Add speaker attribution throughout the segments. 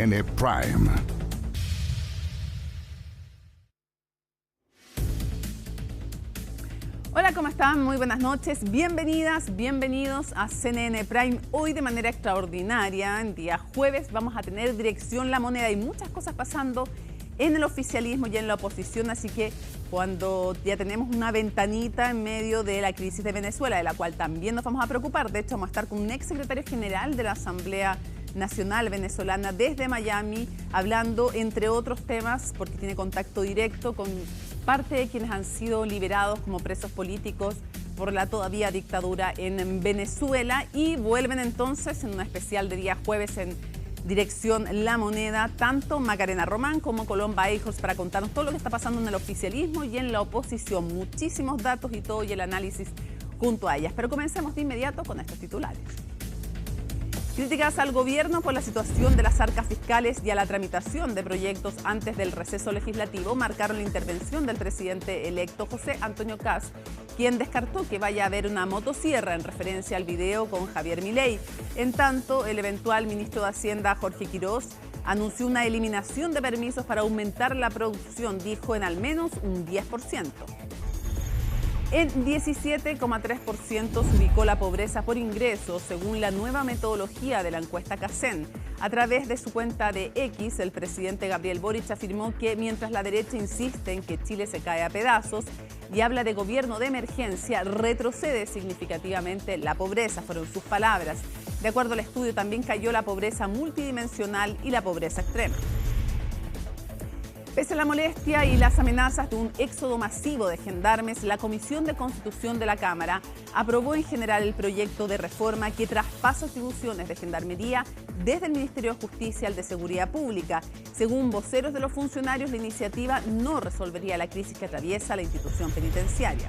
Speaker 1: CNN Prime.
Speaker 2: Hola, ¿cómo están? Muy buenas noches. Bienvenidas, bienvenidos a CNN Prime. Hoy de manera extraordinaria, en día jueves, vamos a tener Dirección La Moneda y muchas cosas pasando en el oficialismo y en la oposición. Así que cuando ya tenemos una ventanita en medio de la crisis de Venezuela, de la cual también nos vamos a preocupar. De hecho, vamos a estar con un ex secretario general de la Asamblea Nacional Venezolana desde Miami, hablando, entre otros temas, porque tiene contacto directo con parte de quienes han sido liberados como presos políticos por la todavía dictadura en Venezuela, y vuelven entonces en una especial de día jueves en Dirección La Moneda, tanto Macarena Román como Colomba Hijos, para contarnos todo lo que está pasando en el oficialismo y en la oposición. Muchísimos datos y todo, y el análisis junto a ellas. Pero comencemos de inmediato con estos titulares. Críticas al gobierno por la situación de las arcas fiscales y a la tramitación de proyectos antes del receso legislativo marcaron la intervención del presidente electo José Antonio Kast, quien descartó que vaya a haber una motosierra en referencia al video con Javier Milei. En tanto, el eventual ministro de Hacienda, Jorge Quiroz, anunció una eliminación de permisos para aumentar la producción, dijo, en al menos un 10%. En 17,3% se ubicó la pobreza por ingresos, según la nueva metodología de la encuesta CACEN. A través de su cuenta de X, el presidente Gabriel Boric afirmó que mientras la derecha insiste en que Chile se cae a pedazos y habla de gobierno de emergencia, retrocede significativamente la pobreza, fueron sus palabras. De acuerdo al estudio, también cayó la pobreza multidimensional y la pobreza extrema. Pese a la molestia y las amenazas de un éxodo masivo de gendarmes, la Comisión de Constitución de la Cámara aprobó en general el proyecto de reforma que traspasa atribuciones de gendarmería desde el Ministerio de Justicia al de Seguridad Pública. Según voceros de los funcionarios, la iniciativa no resolvería la crisis que atraviesa la institución penitenciaria.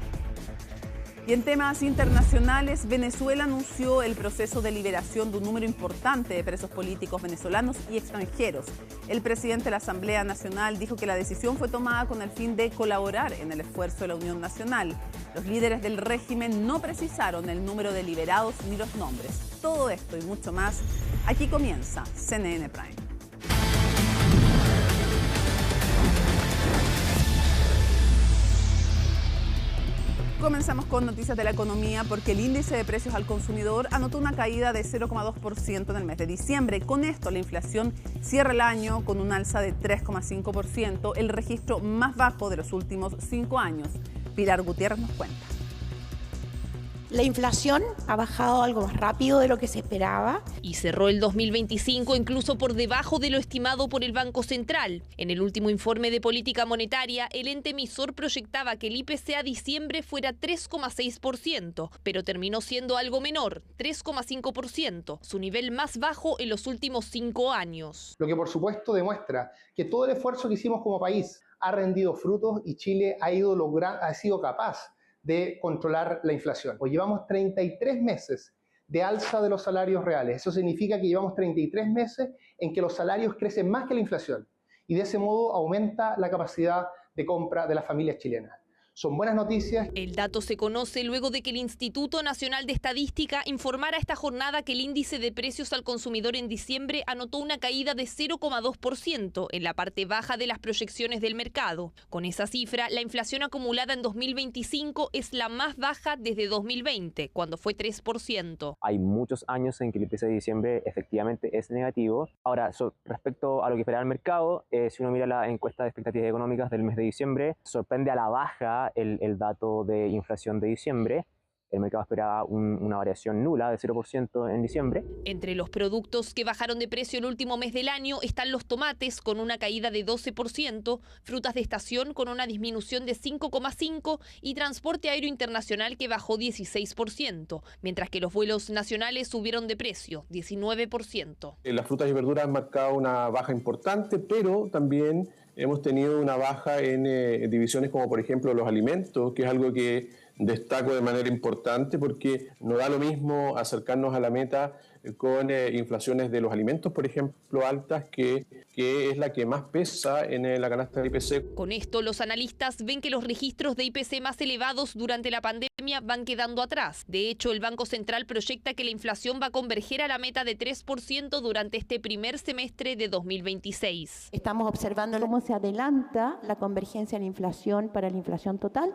Speaker 2: Y en temas internacionales, Venezuela anunció el proceso de liberación de un número importante de presos políticos venezolanos y extranjeros. El presidente de la Asamblea Nacional dijo que la decisión fue tomada con el fin de colaborar en el esfuerzo de la Unión Nacional. Los líderes del régimen no precisaron el número de liberados ni los nombres. Todo esto y mucho más, aquí comienza CNN Prime. Comenzamos con noticias de la economía, porque el índice de precios al consumidor anotó una caída de 0,2% en el mes de diciembre. Con esto, la inflación cierra el año con un alza de 3,5%, el registro más bajo de los últimos 5 años. Pilar Gutiérrez nos cuenta.
Speaker 3: La inflación ha bajado algo más rápido de lo que se esperaba.
Speaker 4: Y cerró el 2025 incluso por debajo de lo estimado por el Banco Central. En el último informe de política monetaria, el ente emisor proyectaba que el IPC a diciembre fuera 3,6%, pero terminó siendo algo menor, 3,5%, su nivel más bajo en los últimos 5 años.
Speaker 5: Lo que por supuesto demuestra que todo el esfuerzo que hicimos como país ha rendido frutos y Chile ha sido capaz de controlar la inflación. Hoy llevamos 33 meses de alza de los salarios reales. Eso significa que llevamos 33 meses en que los salarios crecen más que la inflación, y de ese modo aumenta la capacidad de compra de las familias chilenas. Son buenas noticias.
Speaker 4: El dato se conoce luego de que el Instituto Nacional de Estadística informara esta jornada que el índice de precios al consumidor en diciembre anotó una caída de 0,2% en la parte baja de las proyecciones del mercado. Con esa cifra, la inflación acumulada en 2025 es la más baja desde 2020, cuando fue 3%.
Speaker 6: Hay muchos años en que el IPC de diciembre efectivamente es negativo. Ahora, respecto a lo que esperaba el mercado, si uno mira la encuesta de expectativas económicas del mes de diciembre, sorprende a la baja el dato de inflación de diciembre. El mercado esperaba una variación nula de 0% en diciembre.
Speaker 4: Entre los productos que bajaron de precio el último mes del año están los tomates con una caída de 12%, frutas de estación con una disminución de 5,5% y transporte aéreo internacional que bajó 16%, mientras que los vuelos nacionales subieron de precio 19%.
Speaker 7: Las frutas y verduras han marcado una baja importante, pero también hemos tenido una baja en divisiones como por ejemplo los alimentos, que es algo que destaco de manera importante porque no da lo mismo acercarnos a la meta con inflaciones de los alimentos, por ejemplo, altas, que es la que más pesa en la canasta de IPC.
Speaker 4: Con esto, los analistas ven que los registros de IPC más elevados durante la pandemia van quedando atrás. De hecho, el Banco Central proyecta que la inflación va a converger a la meta de 3% durante este primer semestre de 2026.
Speaker 3: Estamos observando cómo se adelanta la convergencia en inflación para la inflación total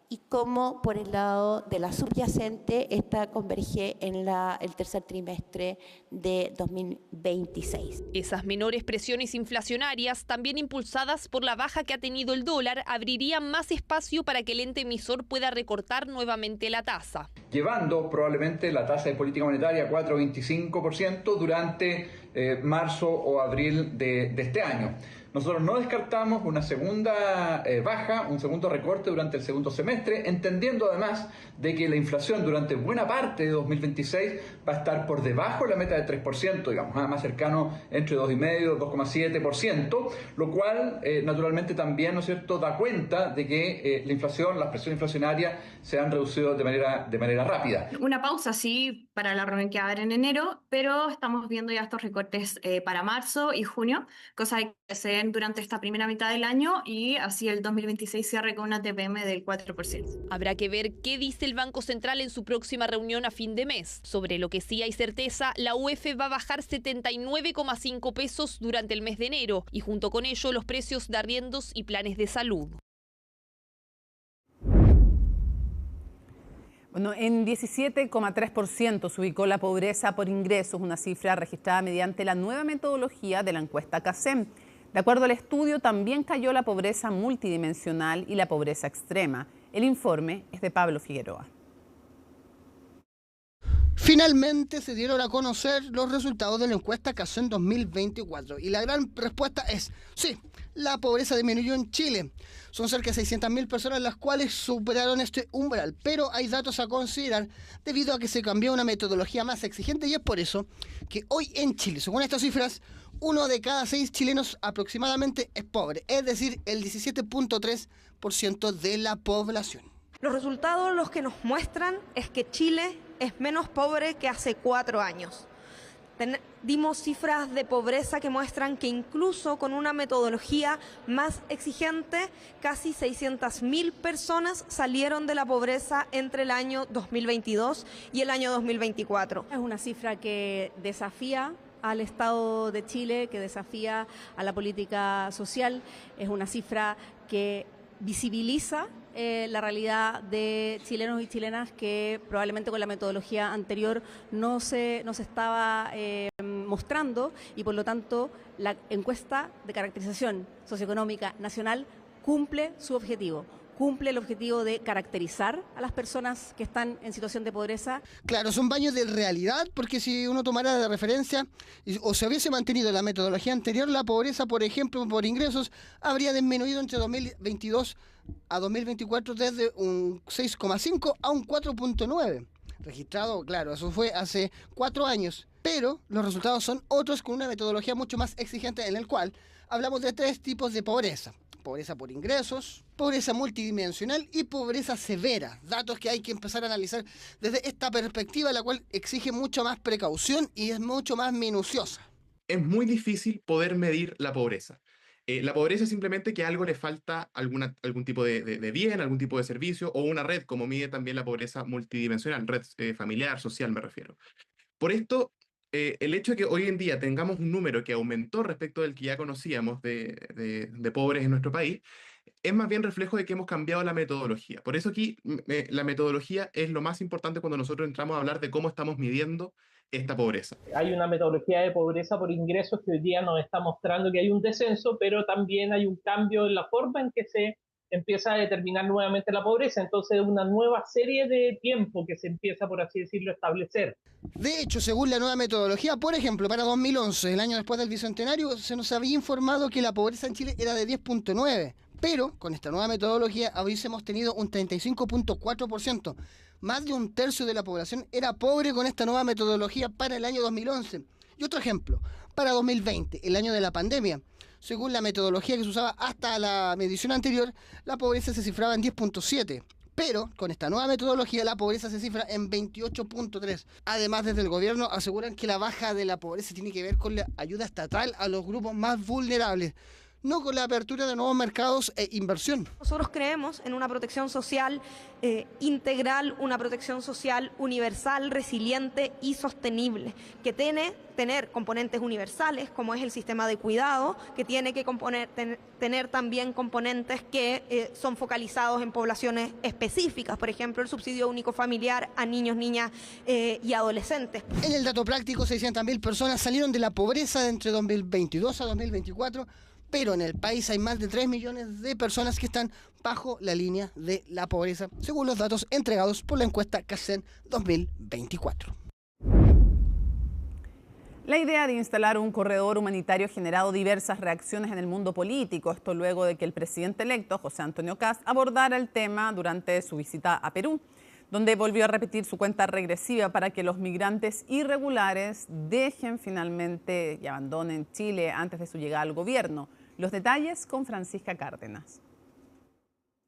Speaker 3: y cómo por el lado de la subyacente esta converge en el tercer trimestre de 2026.
Speaker 4: Esas menores presiones inflacionarias, también impulsadas por la baja que ha tenido el dólar, abrirían más espacio para que el ente emisor pueda recortar nuevamente la tasa.
Speaker 1: Llevando probablemente la tasa de política monetaria a 4,25% durante marzo o abril de este año. Nosotros no descartamos una segunda baja, un segundo recorte durante el segundo semestre, entendiendo además de que la inflación durante buena parte de 2026 va a estar por debajo de la meta de 3%, digamos, más cercano entre 2,5% y 2,7%, lo cual naturalmente también, ¿no es cierto?, da cuenta de que la inflación, las presiones inflacionarias se han reducido de manera rápida.
Speaker 8: Una pausa, sí, para la reunión que va a haber en enero, pero estamos viendo ya estos recortes para marzo y junio, cosa que se den durante esta primera mitad del año y así el 2026 cierre con una TPM del 4%.
Speaker 4: Habrá que ver qué dice el Banco Central en su próxima reunión a fin de mes. Sobre lo que sí hay certeza, la UF va a bajar 79,5 pesos durante el mes de enero y junto con ello los precios de arriendos y planes de salud.
Speaker 2: Bueno, en 17,3% se ubicó la pobreza por ingresos, una cifra registrada mediante la nueva metodología de la encuesta CACEM. De acuerdo al estudio, también cayó la pobreza multidimensional y la pobreza extrema. El informe es de Pablo Figueroa.
Speaker 9: Finalmente se dieron a conocer los resultados de la encuesta CACEM 2024 y la gran respuesta es sí, la pobreza disminuyó en Chile. Son cerca de 600.000 personas las cuales superaron este umbral, pero hay datos a considerar debido a que se cambió una metodología más exigente y es por eso que hoy en Chile, según estas cifras, 1 de cada 6 chilenos aproximadamente es pobre, es decir, el 17,3% de la población.
Speaker 10: Los resultados los que nos muestran es que Chile es menos pobre que hace 4 años. Dimos cifras de pobreza que muestran que incluso con una metodología más exigente, casi 600.000 personas salieron de la pobreza entre el año 2022 y el año 2024.
Speaker 11: Es una cifra que desafía al Estado de Chile, que desafía a la política social, es una cifra que visibiliza la realidad de chilenos y chilenas que probablemente con la metodología anterior no se estaba mostrando y por lo tanto la encuesta de caracterización socioeconómica nacional cumple su objetivo. Cumple el objetivo de caracterizar a las personas que están en situación de pobreza.
Speaker 9: Claro, son baños de realidad, porque si uno tomara de referencia o se hubiese mantenido la metodología anterior, la pobreza, por ejemplo, por ingresos, habría disminuido entre 2022 a 2024 desde un 6,5 a un 4,9. Registrado, claro, eso fue hace 4 años. Pero los resultados son otros con una metodología mucho más exigente en el cual hablamos de 3 tipos de pobreza. Pobreza por ingresos, pobreza multidimensional y pobreza severa. Datos que hay que empezar a analizar desde esta perspectiva, la cual exige mucho más precaución y es mucho más minuciosa.
Speaker 12: Es muy difícil poder medir la pobreza. La pobreza es simplemente que a algo le falta algún tipo de bien, algún tipo de servicio o una red, como mide también la pobreza multidimensional, red familiar, social me refiero. Por esto, el hecho de que hoy en día tengamos un número que aumentó respecto del que ya conocíamos de pobres en nuestro país, es más bien reflejo de que hemos cambiado la metodología. Por eso aquí la metodología es lo más importante cuando nosotros entramos a hablar de cómo estamos midiendo esta pobreza.
Speaker 13: Hay una metodología de pobreza por ingresos que hoy día nos está mostrando que hay un descenso, pero también hay un cambio en la forma en que se empieza a determinar nuevamente la pobreza. Entonces, una nueva serie de tiempo que se empieza, por así decirlo, a establecer.
Speaker 9: De hecho, según la nueva metodología, por ejemplo, para 2011, el año después del Bicentenario, se nos había informado que la pobreza en Chile era de 10,9%. Pero con esta nueva metodología hubiésemos tenido un 35,4%. Más de un tercio de la población era pobre con esta nueva metodología para el año 2011. Y otro ejemplo, para 2020, el año de la pandemia. Según la metodología que se usaba hasta la medición anterior, la pobreza se cifraba en 10,7%. Pero con esta nueva metodología la pobreza se cifra en 28.3. Además, desde el gobierno aseguran que la baja de la pobreza tiene que ver con la ayuda estatal a los grupos más vulnerables, no con la apertura de nuevos mercados e inversión.
Speaker 10: Nosotros creemos en una protección social integral, una protección social universal, resiliente y sostenible, que tiene tener componentes universales, como es el sistema de cuidado, que tiene que tener también componentes que son focalizados en poblaciones específicas, por ejemplo, el subsidio único familiar a niños, niñas y adolescentes.
Speaker 9: En el dato práctico, 600.000 personas salieron de la pobreza de entre 2022 a 2024, pero en el país hay más de 3 millones de personas que están bajo la línea de la pobreza, según los datos entregados por la encuesta CACEN 2024.
Speaker 2: La idea de instalar un corredor humanitario ha generado diversas reacciones en el mundo político. Esto luego de que el presidente electo, José Antonio Kast, abordara el tema durante su visita a Perú, donde volvió a repetir su cuenta regresiva para que los migrantes irregulares dejen finalmente y abandonen Chile antes de su llegada al gobierno. Los detalles con Francisca Cárdenas.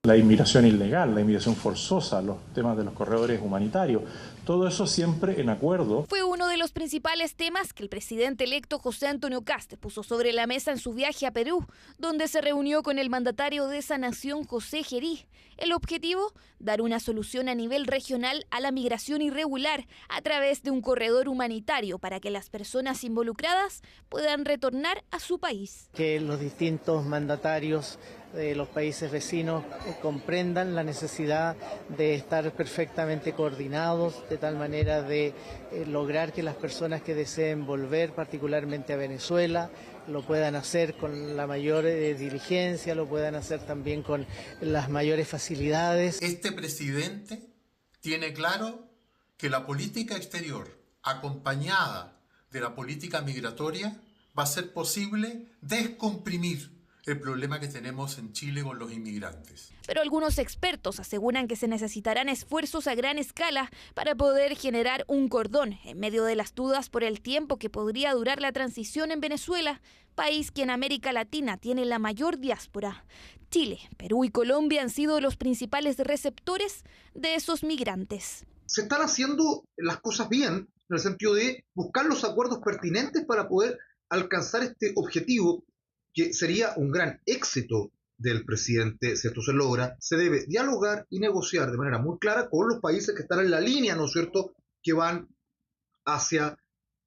Speaker 14: La inmigración ilegal, la inmigración forzosa, los temas de los corredores humanitarios, todo eso siempre en acuerdo.
Speaker 4: Fue uno de los principales temas que el presidente electo José Antonio Kast puso sobre la mesa en su viaje a Perú, donde se reunió con el mandatario de esa nación, José Gerí. El objetivo, dar una solución a nivel regional a la migración irregular a través de un corredor humanitario para que las personas involucradas puedan retornar a su país.
Speaker 15: Que los distintos mandatarios de los países vecinos comprendan la necesidad de estar perfectamente coordinados de tal manera de lograr que las personas que deseen volver particularmente a Venezuela lo puedan hacer con la mayor diligencia, lo puedan hacer también con las mayores facilidades.
Speaker 16: Este presidente tiene claro que la política exterior acompañada de la política migratoria va a ser posible descomprimir el problema que tenemos en Chile con los inmigrantes.
Speaker 4: Pero algunos expertos aseguran que se necesitarán esfuerzos a gran escala para poder generar un cordón en medio de las dudas por el tiempo que podría durar la transición en Venezuela, país que en América Latina tiene la mayor diáspora. Chile, Perú y Colombia han sido los principales receptores de esos migrantes.
Speaker 17: Se están haciendo las cosas bien, en el sentido de buscar los acuerdos pertinentes para poder alcanzar este objetivo, que sería un gran éxito del presidente. Si esto se logra, se debe dialogar y negociar de manera muy clara con los países que están en la línea, ¿no es cierto?, que van hacia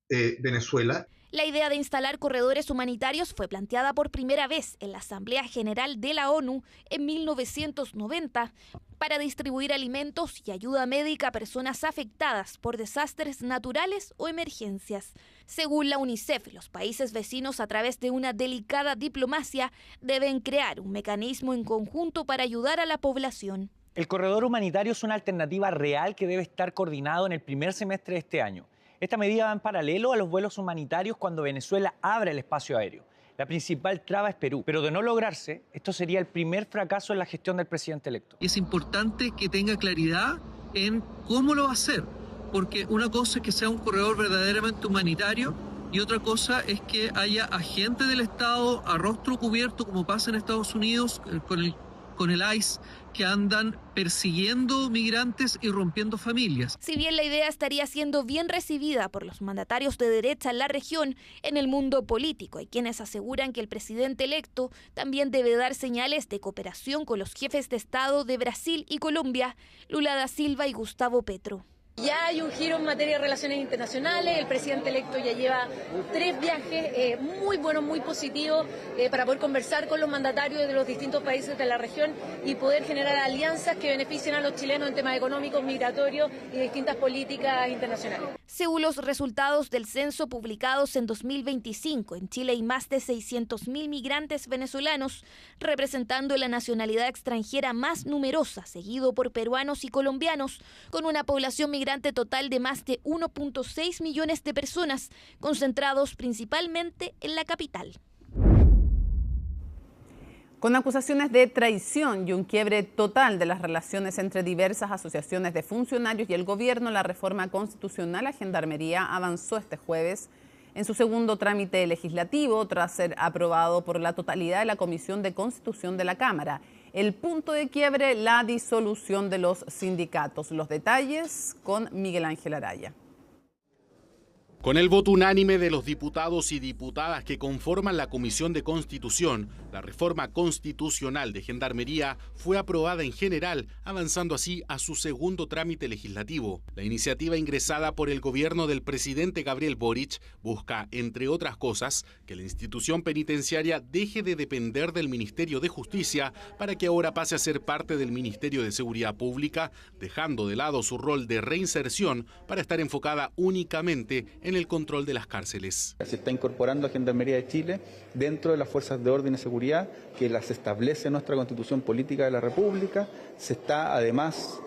Speaker 17: Venezuela.
Speaker 4: La idea de instalar corredores humanitarios fue planteada por primera vez en la Asamblea General de la ONU en 1990 para distribuir alimentos y ayuda médica a personas afectadas por desastres naturales o emergencias. Según la UNICEF, los países vecinos, a través de una delicada diplomacia, deben crear un mecanismo en conjunto para ayudar a la población.
Speaker 18: El corredor humanitario es una alternativa real que debe estar coordinado en el primer semestre de este año. Esta medida va en paralelo a los vuelos humanitarios cuando Venezuela abra el espacio aéreo. La principal traba es Perú, pero de no lograrse, esto sería el primer fracaso en la gestión del presidente electo.
Speaker 19: Es importante que tenga claridad en cómo lo va a hacer, porque una cosa es que sea un corredor verdaderamente humanitario y otra cosa es que haya agentes del Estado a rostro cubierto, como pasa en Estados Unidos con el ICE, que andan persiguiendo migrantes y rompiendo familias.
Speaker 4: Si bien la idea estaría siendo bien recibida por los mandatarios de derecha en la región, en el mundo político hay quienes aseguran que el presidente electo también debe dar señales de cooperación con los jefes de Estado de Brasil y Colombia, Lula da Silva y Gustavo Petro.
Speaker 20: Ya hay un giro en materia de relaciones internacionales, el presidente electo ya lleva 3 viajes muy buenos, muy positivos, para poder conversar con los mandatarios de los distintos países de la región y poder generar alianzas que beneficien a los chilenos en temas económicos, migratorios y distintas políticas internacionales.
Speaker 4: Según los resultados del censo publicados en 2025, en Chile hay más de 600.000 migrantes venezolanos, representando la nacionalidad extranjera más numerosa, seguido por peruanos y colombianos, con una población migrante total de más de 1.6 millones de personas, concentrados principalmente en la capital.
Speaker 2: Con acusaciones de traición y un quiebre total de las relaciones entre diversas asociaciones de funcionarios y el gobierno, la reforma constitucional a Gendarmería avanzó este jueves en su segundo trámite legislativo tras ser aprobado por la totalidad de la Comisión de Constitución de la Cámara. el punto de quiebre, la disolución de los sindicatos. Los detalles con Miguel Ángel Araya.
Speaker 21: Con el voto unánime de los diputados y diputadas que conforman la Comisión de Constitución, la reforma constitucional de Gendarmería fue aprobada en general, avanzando así a su segundo trámite legislativo. La iniciativa ingresada por el gobierno del presidente Gabriel Boric busca, entre otras cosas, que la institución penitenciaria deje de depender del Ministerio de Justicia para que ahora pase a ser parte del Ministerio de Seguridad Pública, dejando de lado su rol de reinserción para estar enfocada únicamente en el control de las cárceles.
Speaker 22: Se está incorporando a Gendarmería de Chile dentro de las fuerzas de orden y seguridad que las establece nuestra Constitución Política de la República. Se está además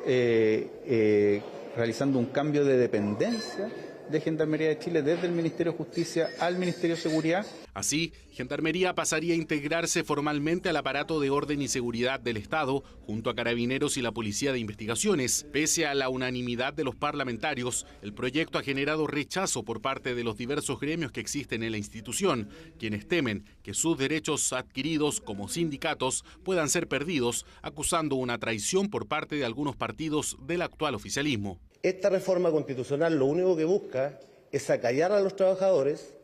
Speaker 22: realizando un cambio de dependencia de Gendarmería de Chile desde el Ministerio de Justicia al Ministerio de Seguridad.
Speaker 21: Así, Gendarmería pasaría a integrarse formalmente al aparato de orden y seguridad del Estado, junto a Carabineros y la Policía de Investigaciones. Pese a la unanimidad de los parlamentarios, el proyecto ha generado rechazo por parte de los diversos gremios que existen en la institución, quienes temen que sus derechos adquiridos como sindicatos puedan ser perdidos, acusando una traición por parte de algunos partidos del actual oficialismo.
Speaker 23: Esta reforma constitucional lo único que busca es acallar a los trabajadores,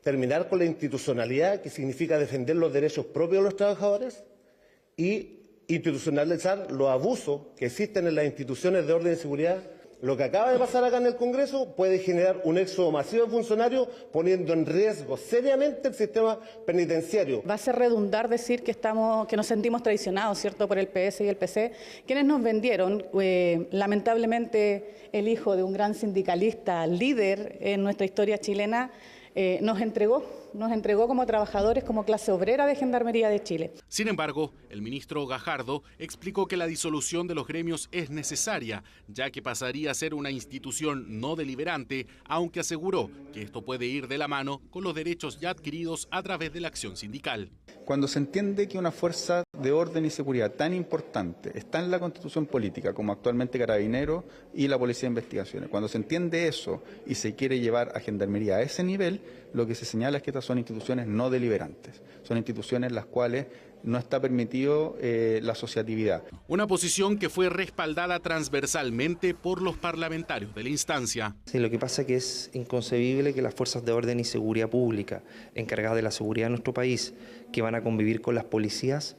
Speaker 23: terminar con la institucionalidad, que significa defender los derechos propios de los trabajadores, y institucionalizar los abusos que existen en las instituciones de orden y seguridad. Lo que acaba de pasar acá en el Congreso puede generar un éxodo masivo de funcionarios, poniendo en riesgo seriamente el sistema penitenciario.
Speaker 24: Va a ser redundar decir que nos sentimos traicionados, ¿cierto?, por el PS y el PC, quienes nos vendieron, lamentablemente el hijo de un gran sindicalista, líder en nuestra historia chilena, nos entregó como trabajadores, como clase obrera de Gendarmería de Chile.
Speaker 21: Sin embargo, el ministro Gajardo explicó que la disolución de los gremios es necesaria, ya que pasaría a ser una institución no deliberante, aunque aseguró que esto puede ir de la mano con los derechos ya adquiridos a través de la acción sindical.
Speaker 22: Cuando se entiende que una fuerza de orden y seguridad tan importante está en la Constitución Política como actualmente Carabineros y la Policía de Investigaciones, cuando se entiende eso y se quiere llevar a Gendarmería a ese nivel, lo que se señala es que estas son instituciones no deliberantes, son instituciones en las cuales no está permitido la asociatividad.
Speaker 21: Una posición que fue respaldada transversalmente por los parlamentarios de la instancia.
Speaker 25: Sí, lo que pasa es que es inconcebible que las fuerzas de orden y seguridad pública encargadas de la seguridad de nuestro país, que van a convivir con las policías,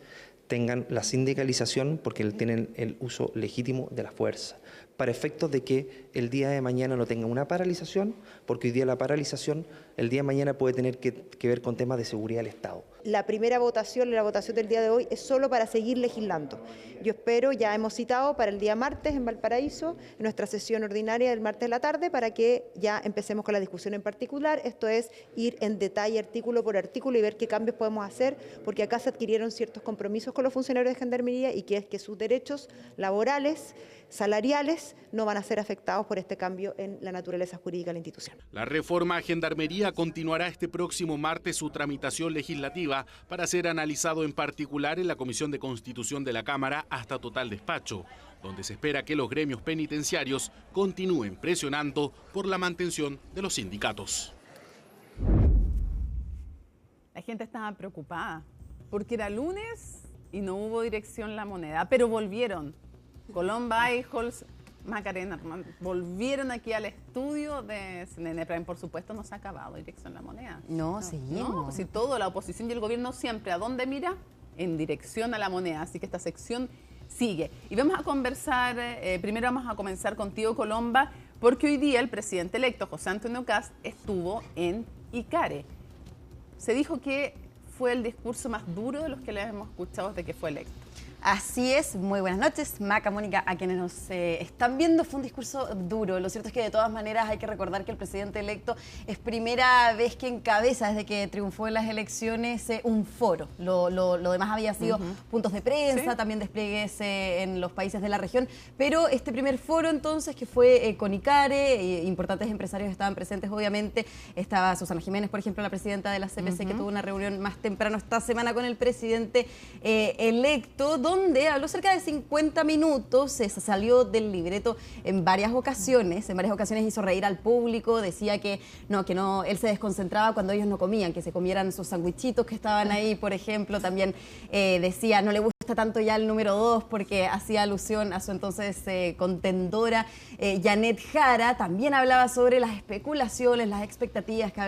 Speaker 25: tengan la sindicalización porque tienen el uso legítimo de la fuerza, para efectos de que el día de mañana no tenga una paralización, porque hoy día la paralización, el día de mañana puede tener que ver con temas de seguridad del Estado.
Speaker 26: La primera votación, la votación del día de hoy, es solo para seguir legislando. Yo espero, ya hemos citado para el día martes en Valparaíso, en nuestra sesión ordinaria del martes de la tarde, para que ya empecemos con la discusión en particular, esto es ir en detalle artículo por artículo y ver qué cambios podemos hacer, porque acá se adquirieron ciertos compromisos con los funcionarios de Gendarmería y que es que sus derechos laborales, salariales, no van a ser afectados por este cambio en la naturaleza jurídica de la institución.
Speaker 21: La reforma a Gendarmería continuará este próximo martes su tramitación legislativa para ser analizado en particular en la Comisión de Constitución de la Cámara hasta total despacho, donde se espera que los gremios penitenciarios continúen presionando por la mantención de los sindicatos.
Speaker 2: La gente estaba preocupada porque era lunes y no hubo dirección La Moneda, pero volvieron. Colomba, Eichholz, Macarena Armando, volvieron aquí al estudio de CNN Prime. Por supuesto, no se ha acabado dirección La Moneda.
Speaker 27: No, seguimos.
Speaker 2: No, pues si todo, la oposición y el gobierno siempre, ¿a dónde mira? En dirección a La Moneda. Así que esta sección sigue. Y vamos a conversar, primero vamos a comenzar contigo, Colomba, porque hoy día el presidente electo, José Antonio Kast, estuvo en Icare. Se dijo que fue el discurso más duro de los que le hemos escuchado desde que fue electo.
Speaker 27: Así es, muy buenas noches, Maca, Mónica, a quienes nos están viendo. Fue un discurso duro. Lo cierto es que de todas maneras hay que recordar que el presidente electo es primera vez que encabeza desde que triunfó en las elecciones un foro. Lo demás había sido puntos de prensa, ¿sí? También despliegues en los países de la región, pero este primer foro entonces que fue con Icare, importantes empresarios estaban presentes obviamente, estaba Susana Jiménez, por ejemplo, la presidenta de la CPC, que tuvo una reunión más temprano esta semana con el presidente electo, donde habló cerca de 50 minutos, se salió del libreto en varias ocasiones hizo reír al público, decía que no, él se desconcentraba cuando ellos no comían, que se comieran sus sandwichitos que estaban ahí, por ejemplo, también decía, no le gusta gusta tanto ya el número 2 porque hacía alusión a su entonces contendora Janet Jara. También hablaba sobre las especulaciones, las expectativas que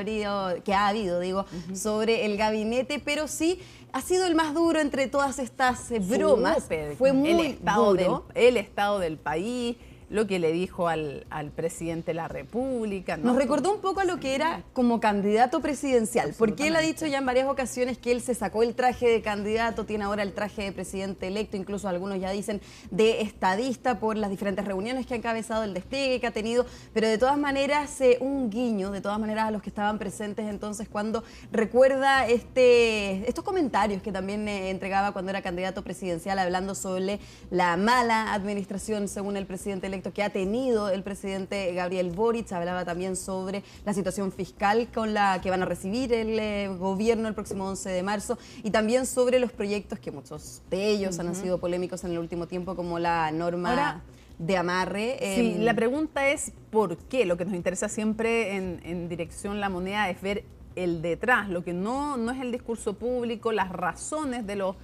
Speaker 27: ha habido, sobre el gabinete, pero sí ha sido el más duro entre todas estas bromas. Fue muy duro.
Speaker 2: El estado del país, lo que le dijo al presidente de la República.
Speaker 27: Nos recordó un poco a lo que era como candidato presidencial, porque él ha dicho ya en varias ocasiones que él se sacó el traje de candidato, tiene ahora el traje de presidente electo, incluso algunos ya dicen de estadista por las diferentes reuniones que ha encabezado, el despliegue que ha tenido, pero de todas maneras un guiño, de todas maneras a los que estaban presentes entonces cuando recuerda estos comentarios que también entregaba cuando era candidato presidencial, hablando sobre la mala administración, según el presidente electo, que ha tenido el presidente Gabriel Boric. Hablaba también sobre la situación fiscal con la que van a recibir el gobierno el próximo 11 de marzo y también sobre los proyectos que muchos de ellos han sido polémicos en el último tiempo, como la norma de amarre.
Speaker 2: Sí, la pregunta es ¿por qué? Lo que nos interesa siempre en Dirección La Moneda es ver el detrás, lo que no es el discurso público, las razones de los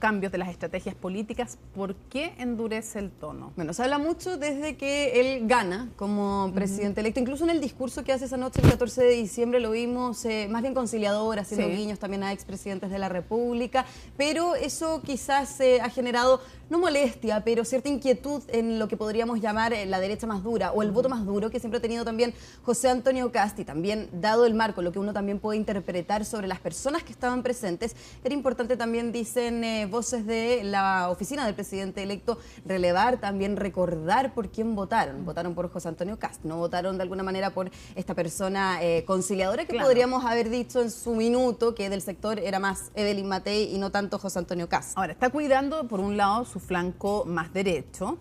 Speaker 2: cambios, de las estrategias políticas. ¿Por qué endurece el tono?
Speaker 27: Bueno, se habla mucho desde que él gana como presidente electo. Incluso en el discurso que hace esa noche, el 14 de diciembre, lo vimos más bien conciliador, haciendo guiños también a expresidentes de la República. Pero eso quizás ha generado, no molestia, pero cierta inquietud en lo que podríamos llamar la derecha más dura o el voto más duro que siempre ha tenido también José Antonio Kast. Y también, dado el marco, lo que uno también puede interpretar sobre las personas que estaban presentes, era importante también, dicen voces de la oficina del presidente electo, relevar, también recordar por quién votaron. Votaron por José Antonio Kast, no votaron de alguna manera por esta persona conciliadora que podríamos haber dicho en su minuto que del sector era más Evelyn Matei y no tanto José Antonio Kast.
Speaker 2: Ahora, está cuidando por un lado su flanco más derecho,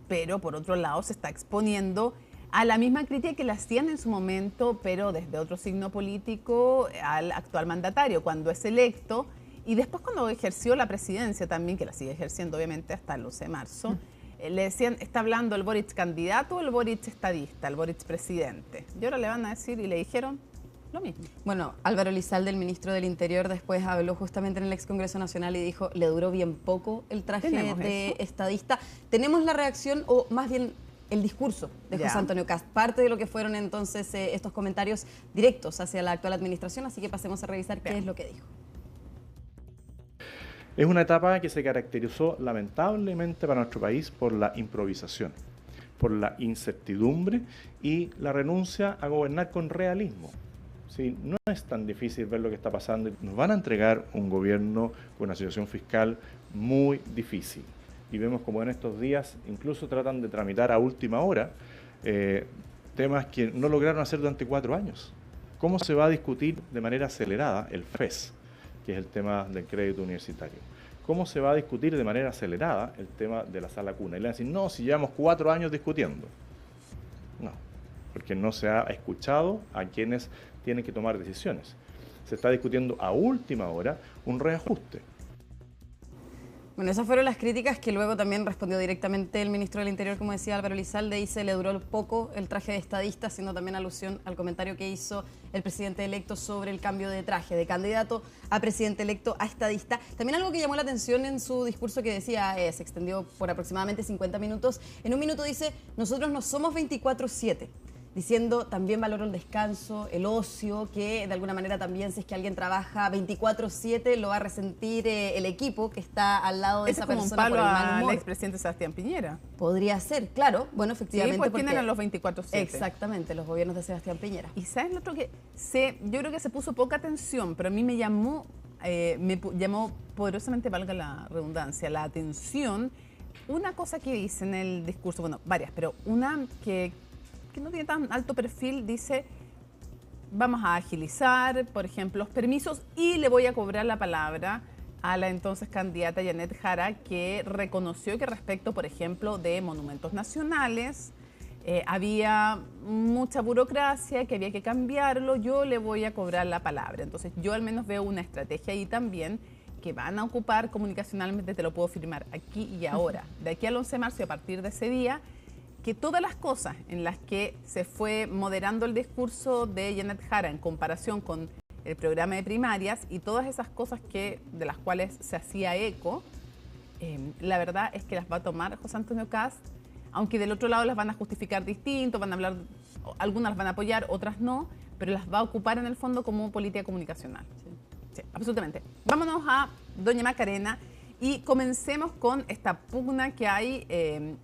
Speaker 2: pero por otro lado se está exponiendo a la misma crítica que le hacían en su momento, pero desde otro signo político, al actual mandatario, cuando es electo. Y después cuando ejerció la presidencia también, que la sigue ejerciendo obviamente hasta el 11 de marzo, le decían, ¿está hablando el Boric candidato o el Boric estadista, el Boric presidente? Y ahora le van a decir, y le dijeron lo mismo.
Speaker 27: Bueno, Álvaro Elizalde, el ministro del Interior, después habló justamente en el ex Congreso Nacional y dijo, le duró bien poco el traje de estadista. Tenemos la reacción, o más bien el discurso de José Antonio Kast, parte de lo que fueron entonces estos comentarios directos hacia la actual administración, así que pasemos a revisar qué es lo que dijo.
Speaker 14: Es una etapa que se caracterizó lamentablemente para nuestro país por la improvisación, por la incertidumbre y la renuncia a gobernar con realismo. ¿Sí? No es tan difícil ver lo que está pasando. Nos van a entregar un gobierno con una situación fiscal muy difícil. Y vemos como en estos días incluso tratan de tramitar a última hora temas que no lograron hacer durante 4 años. ¿Cómo se va a discutir de manera acelerada el FES? Que es el tema del crédito universitario. ¿Cómo se va a discutir de manera acelerada el tema de la sala cuna? Y le van a decir, no, si llevamos 4 años discutiendo. No, porque no se ha escuchado a quienes tienen que tomar decisiones. Se está discutiendo a última hora un reajuste.
Speaker 27: Bueno, esas fueron las críticas que luego también respondió directamente el ministro del Interior, como decía Álvaro Elizalde, dice le duró poco el traje de estadista, haciendo también alusión al comentario que hizo el presidente electo sobre el cambio de traje, de candidato a presidente electo a estadista. También algo que llamó la atención en su discurso que decía, se extendió por aproximadamente 50 minutos. En un minuto dice, nosotros no somos 24/7. Diciendo también valoro el descanso, el ocio, que de alguna manera también si es que alguien trabaja 24/7 lo va a resentir el equipo que está al lado de esa persona.
Speaker 2: Es como un palo al expresidente Sebastián Piñera.
Speaker 27: Podría ser, claro, bueno, efectivamente.
Speaker 2: Sí, pues ¿quién eran los 24/7?
Speaker 27: Exactamente, los gobiernos de Sebastián Piñera.
Speaker 2: Y ¿sabes lo otro que yo creo que se puso poca atención, pero a mí me llamó poderosamente, valga la redundancia, la atención, una cosa que dice en el discurso, bueno, varias, pero una que no tiene tan alto perfil, dice, vamos a agilizar, por ejemplo, los permisos y le voy a cobrar la palabra a la entonces candidata Janet Jara, que reconoció que respecto, por ejemplo, de monumentos nacionales, había mucha burocracia, que había que cambiarlo, yo le voy a cobrar la palabra. Entonces yo al menos veo una estrategia ahí también que van a ocupar comunicacionalmente, te lo puedo firmar aquí y ahora. De aquí al 11 de marzo y a partir de ese día, que todas las cosas en las que se fue moderando el discurso de Janet Jara en comparación con el programa de primarias y todas esas cosas de las cuales se hacía eco, la verdad es que las va a tomar José Antonio Kast, aunque del otro lado las van a justificar distinto, van a hablar, algunas las van a apoyar, otras no, pero las va a ocupar en el fondo como política comunicacional. Sí, absolutamente. Vámonos a doña Macarena y comencemos con esta pugna que hay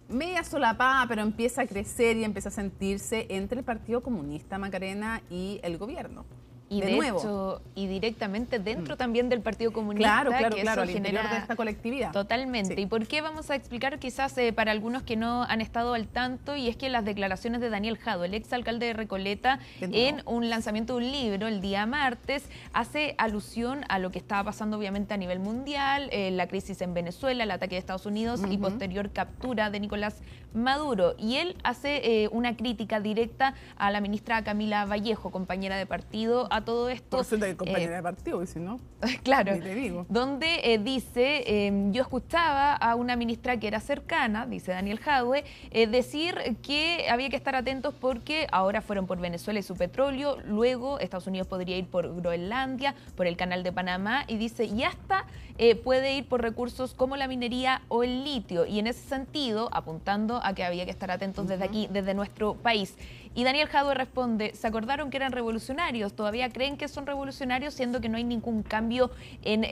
Speaker 2: media solapada, pero empieza a crecer y empieza a sentirse entre el Partido Comunista, Macarena, y el gobierno.
Speaker 4: Y de hecho, y directamente dentro también del Partido Comunista.
Speaker 2: Claro,
Speaker 4: que
Speaker 2: al
Speaker 4: eso
Speaker 2: interior
Speaker 4: genera
Speaker 2: de esta colectividad.
Speaker 4: Totalmente.
Speaker 2: Sí.
Speaker 4: ¿Y por qué? Vamos a explicar quizás para algunos que no han estado al tanto, y es que las declaraciones de Daniel Jadue, el exalcalde de Recoleta, en un lanzamiento de un libro el día martes, hace alusión a lo que estaba pasando obviamente a nivel mundial, la crisis en Venezuela, el ataque de Estados Unidos y posterior captura de Nicolás Maduro. Y él hace una crítica directa a la ministra Camila Vallejo, compañera de partido, a todo esto.
Speaker 2: Por cierto, compañera de partido, si no.
Speaker 4: Claro,
Speaker 2: te digo.
Speaker 4: Donde dice, yo escuchaba a una ministra que era cercana, dice Daniel Jadue, decir que había que estar atentos porque ahora fueron por Venezuela y su petróleo, luego Estados Unidos podría ir por Groenlandia, por el canal de Panamá, y dice, y hasta puede ir por recursos como la minería o el litio, y en ese sentido, apuntando a que había que estar atentos desde aquí, desde nuestro país. Y Daniel Jadue responde, se acordaron que eran revolucionarios, todavía creen que son revolucionarios, siendo que no hay ningún cambio en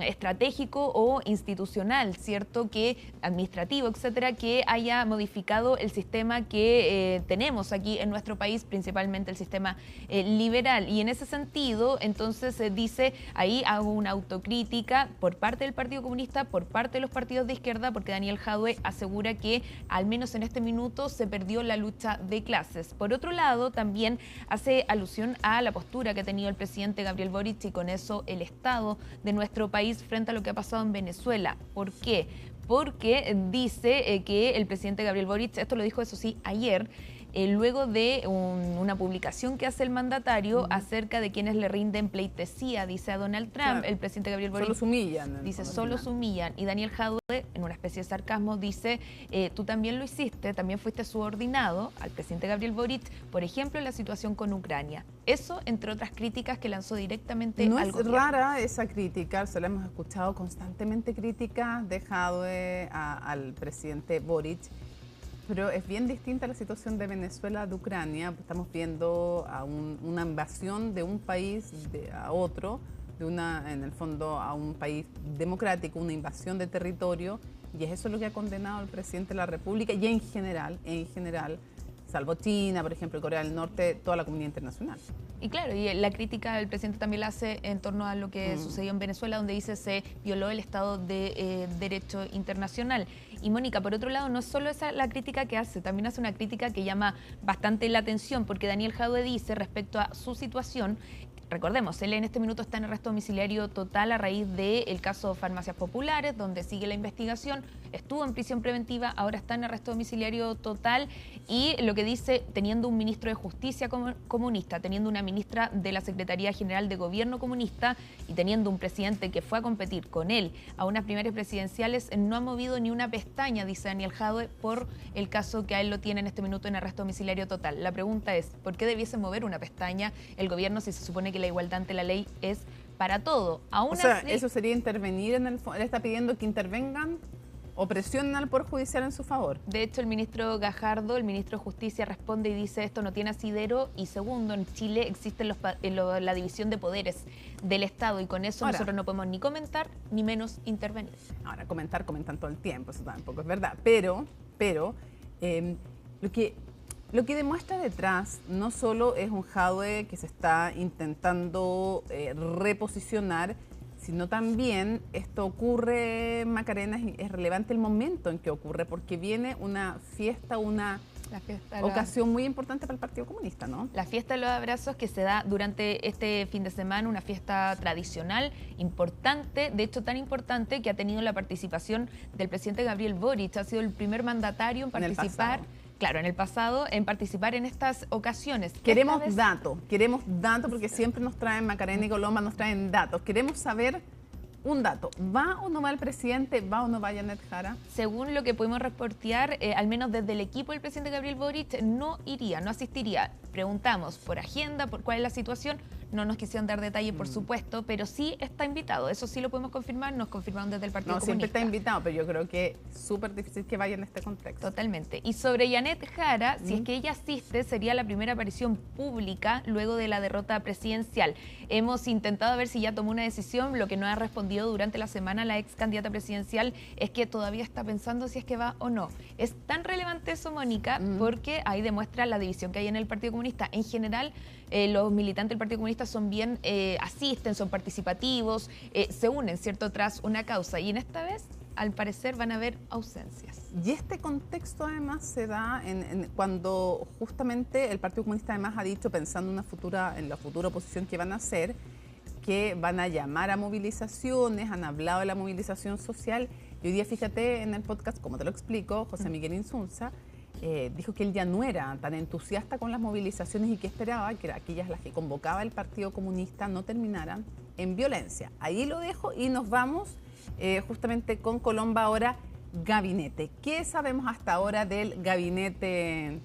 Speaker 4: estratégico o institucional, ¿cierto? Que administrativo, etcétera, que haya modificado el sistema que tenemos aquí en nuestro país, principalmente el sistema liberal. Y en ese sentido, entonces dice, ahí hago una autocrítica por parte del Partido Comunista, por parte de los partidos de izquierda, porque Daniel Jadue asegura que al menos en este minuto se perdió la lucha de clases. Por otro lado, también hace alusión a la postura que ha tenido el presidente Gabriel Boric y con eso el estado de nuestro país frente a lo que ha pasado en Venezuela. ¿Por qué? Porque dice que el presidente Gabriel Boric, esto lo dijo eso sí ayer, luego de una publicación que hace el mandatario acerca de quienes le rinden pleitesía, dice a Donald Trump,
Speaker 2: Claro.
Speaker 4: el presidente Gabriel Boric.
Speaker 2: Solo se humillan.
Speaker 4: Dice, solo se humillan. Y Daniel Jadue, en una especie de sarcasmo, dice, tú también lo hiciste, también fuiste subordinado al presidente Gabriel Boric, por ejemplo, en la situación con Ucrania. Eso, entre otras críticas que lanzó directamente
Speaker 2: No
Speaker 4: al
Speaker 2: es
Speaker 4: gobierno.
Speaker 2: rara esa crítica, se la hemos escuchado constantemente críticas de Jadue al presidente Boric, pero es bien distinta la situación de Venezuela de Ucrania. Estamos viendo a una invasión de un país a otro, en el fondo a un país democrático, una invasión de territorio, y es eso lo que ha condenado el presidente de la República y en general, salvo China, por ejemplo, Corea del Norte, toda la comunidad internacional.
Speaker 4: Y claro, y la crítica del presidente también la hace en torno a lo que sucedió en Venezuela, donde dice se violó el Estado de Derecho internacional. Y Mónica, por otro lado, no es solo esa la crítica que hace, también hace una crítica que llama bastante la atención, porque Daniel Jadue dice respecto a su situación, recordemos, él en este minuto está en arresto domiciliario total a raíz del caso Farmacias Populares, donde sigue la investigación, estuvo en prisión preventiva, ahora está en arresto domiciliario total, y lo que dice, teniendo un ministro de Justicia comunista, teniendo una ministra de la Secretaría General de Gobierno comunista y teniendo un presidente que fue a competir con él a unas primarias presidenciales, no ha movido ni una pestaña, dice Daniel Jadue, por el caso que a él lo tiene en este minuto en arresto domiciliario total. La pregunta es, ¿por qué debiese mover una pestaña el gobierno si se supone que la igualdad ante la ley es para todo? Aún
Speaker 2: O sea,
Speaker 4: así,
Speaker 2: eso sería intervenir en el fondo. Él está pidiendo que intervengan o presionen al Poder Judicial en su favor.
Speaker 4: de hecho, el ministro Gajardo, el ministro de Justicia, responde y dice esto no tiene asidero, y segundo, en Chile existe la división de poderes del Estado y con eso
Speaker 2: Ahora,
Speaker 4: nosotros no podemos ni comentar ni menos intervenir.
Speaker 2: Ahora, comentan todo el tiempo, eso tampoco es verdad. Pero lo que demuestra detrás no solo es un Jadue que se está intentando reposicionar, sino también esto ocurre, Macarena, es relevante el momento en que ocurre, porque viene una fiesta, ocasión muy importante para el Partido Comunista, ¿no?
Speaker 4: La fiesta de los abrazos que se da durante este fin de semana, una fiesta tradicional, importante, de hecho tan importante que ha tenido la participación del presidente Gabriel Boric, ha sido el primer mandatario en participar. Claro, en el pasado, en participar en estas ocasiones.
Speaker 2: Queremos datos porque siempre nos traen, Macarena y Coloma nos traen datos. Queremos saber un dato. ¿Va o no va el presidente? ¿Va o no va Janet Jara?
Speaker 4: Según lo que pudimos reportear, al menos desde el equipo del presidente Gabriel Boric, no iría, no asistiría. Preguntamos por agenda, por cuál es la situación, no nos quisieron dar detalle, por supuesto, pero sí está invitado, eso sí lo podemos confirmar, nos confirmaron desde el Partido Comunista.
Speaker 2: Siempre está invitado, pero yo creo que es súper difícil que vaya en este contexto.
Speaker 4: Totalmente. Y sobre Janet Jara, si es que ella asiste, sería la primera aparición pública luego de la derrota presidencial. Hemos intentado ver si ya tomó una decisión, lo que no ha respondido durante la semana la ex candidata presidencial es que todavía está pensando si es que va o no. Es tan relevante eso, Mónica, porque ahí demuestra la división que hay en el Partido Comunista. En general, los militantes del Partido Comunista son bien, asisten, son participativos, se unen, ¿cierto?, tras una causa. Y en esta vez, al parecer, van a haber ausencias.
Speaker 2: Y este contexto además se da cuando justamente el Partido Comunista además ha dicho, pensando en la futura oposición que van a hacer, que van a llamar a movilizaciones, han hablado de la movilización social. Y hoy día, fíjate, en el podcast, como te lo explico, José Miguel Insunza dijo que él ya no era tan entusiasta con las movilizaciones y que esperaba que aquellas las que convocaba el Partido Comunista no terminaran en violencia. Ahí lo dejo y nos vamos justamente con Colomba ahora, gabinete. ¿Qué sabemos hasta ahora del gabinete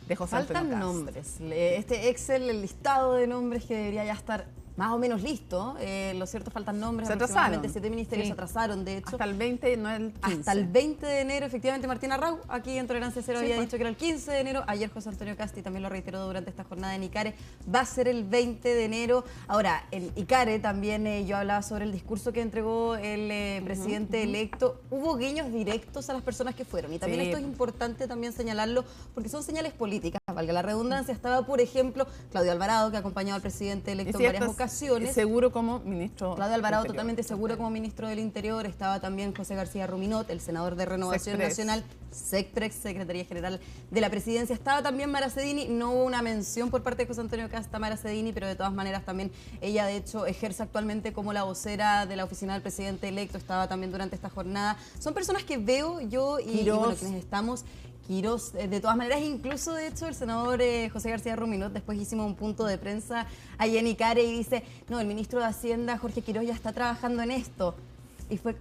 Speaker 2: de José Antonio Kast?
Speaker 27: Faltan nombres. Este Excel, el listado de nombres que debería ya estar más o menos listo. Lo cierto, faltan nombres.
Speaker 2: Se
Speaker 27: aproximadamente
Speaker 2: atrasaron.
Speaker 27: 7 ministerios se atrasaron, de hecho.
Speaker 2: Hasta el 20, no el 15.
Speaker 27: Hasta el 20 de enero, efectivamente, Martina Rau, aquí en Tolerancia Cero, había dicho que era el 15 de enero. Ayer José Antonio Kast, y también lo reiteró durante esta jornada en ICARE, va a ser el 20 de enero. Ahora, en ICARE también yo hablaba sobre el discurso que entregó el presidente electo. Hubo guiños directos a las personas que fueron. Y también esto es importante también señalarlo, porque son señales políticas, valga la redundancia. Estaba, por ejemplo, Claudio Alvarado, que ha acompañado al presidente electo en varias ocasiones.
Speaker 2: Seguro como ministro.
Speaker 27: Claudio Alvarado totalmente seguro como ministro del Interior. Estaba también José García Ruminot, el senador de Renovación Nacional, SECPREX, Secretaría General de la Presidencia. Estaba también Mara Cedini. No hubo una mención por parte de José Antonio Kast a Mara Cedini, pero de todas maneras también ella, de hecho, ejerce actualmente como la vocera de la oficina del presidente electo. Estaba también durante esta jornada. Son personas que veo yo y bueno, quienes estamos... Quirós, de todas maneras, incluso de hecho el senador José García Ruminot, después hicimos un punto de prensa allá en ICARE y dice, no, el ministro de Hacienda, Jorge Quirós, ya está trabajando en esto. Y fue,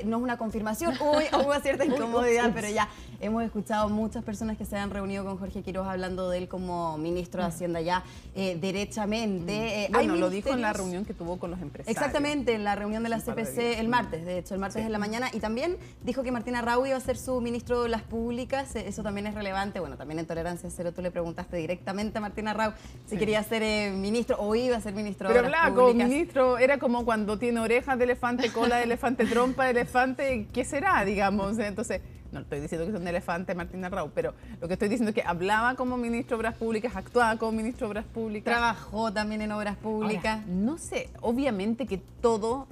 Speaker 27: no es una confirmación, hubo cierta incomodidad, pero ya hemos escuchado muchas personas que se han reunido con Jorge Quirós hablando de él como ministro de Hacienda ya derechamente.
Speaker 2: Bueno, lo dijo en la reunión que tuvo con los empresarios.
Speaker 27: Exactamente, en la reunión de la CPC el martes, de hecho, el martes en la mañana. Y también dijo que Martina Rau iba a ser su ministro de las públicas, eso también es relevante. Bueno, también en Tolerancia Cero tú le preguntaste directamente a Martina Rau si quería ser ministro o iba a ser ministro de las públicas.
Speaker 2: Pero como ministro, era como cuando tiene orejas de elefante, cola de elefante, trompa de elefante, ¿qué será, digamos? Entonces, no estoy diciendo que es un elefante Martina Rau, pero lo que estoy diciendo es que hablaba como ministro de Obras Públicas, actuaba como ministro de Obras Públicas.
Speaker 27: Trabajó también en Obras Públicas.
Speaker 2: Ahora, no sé, obviamente que todo,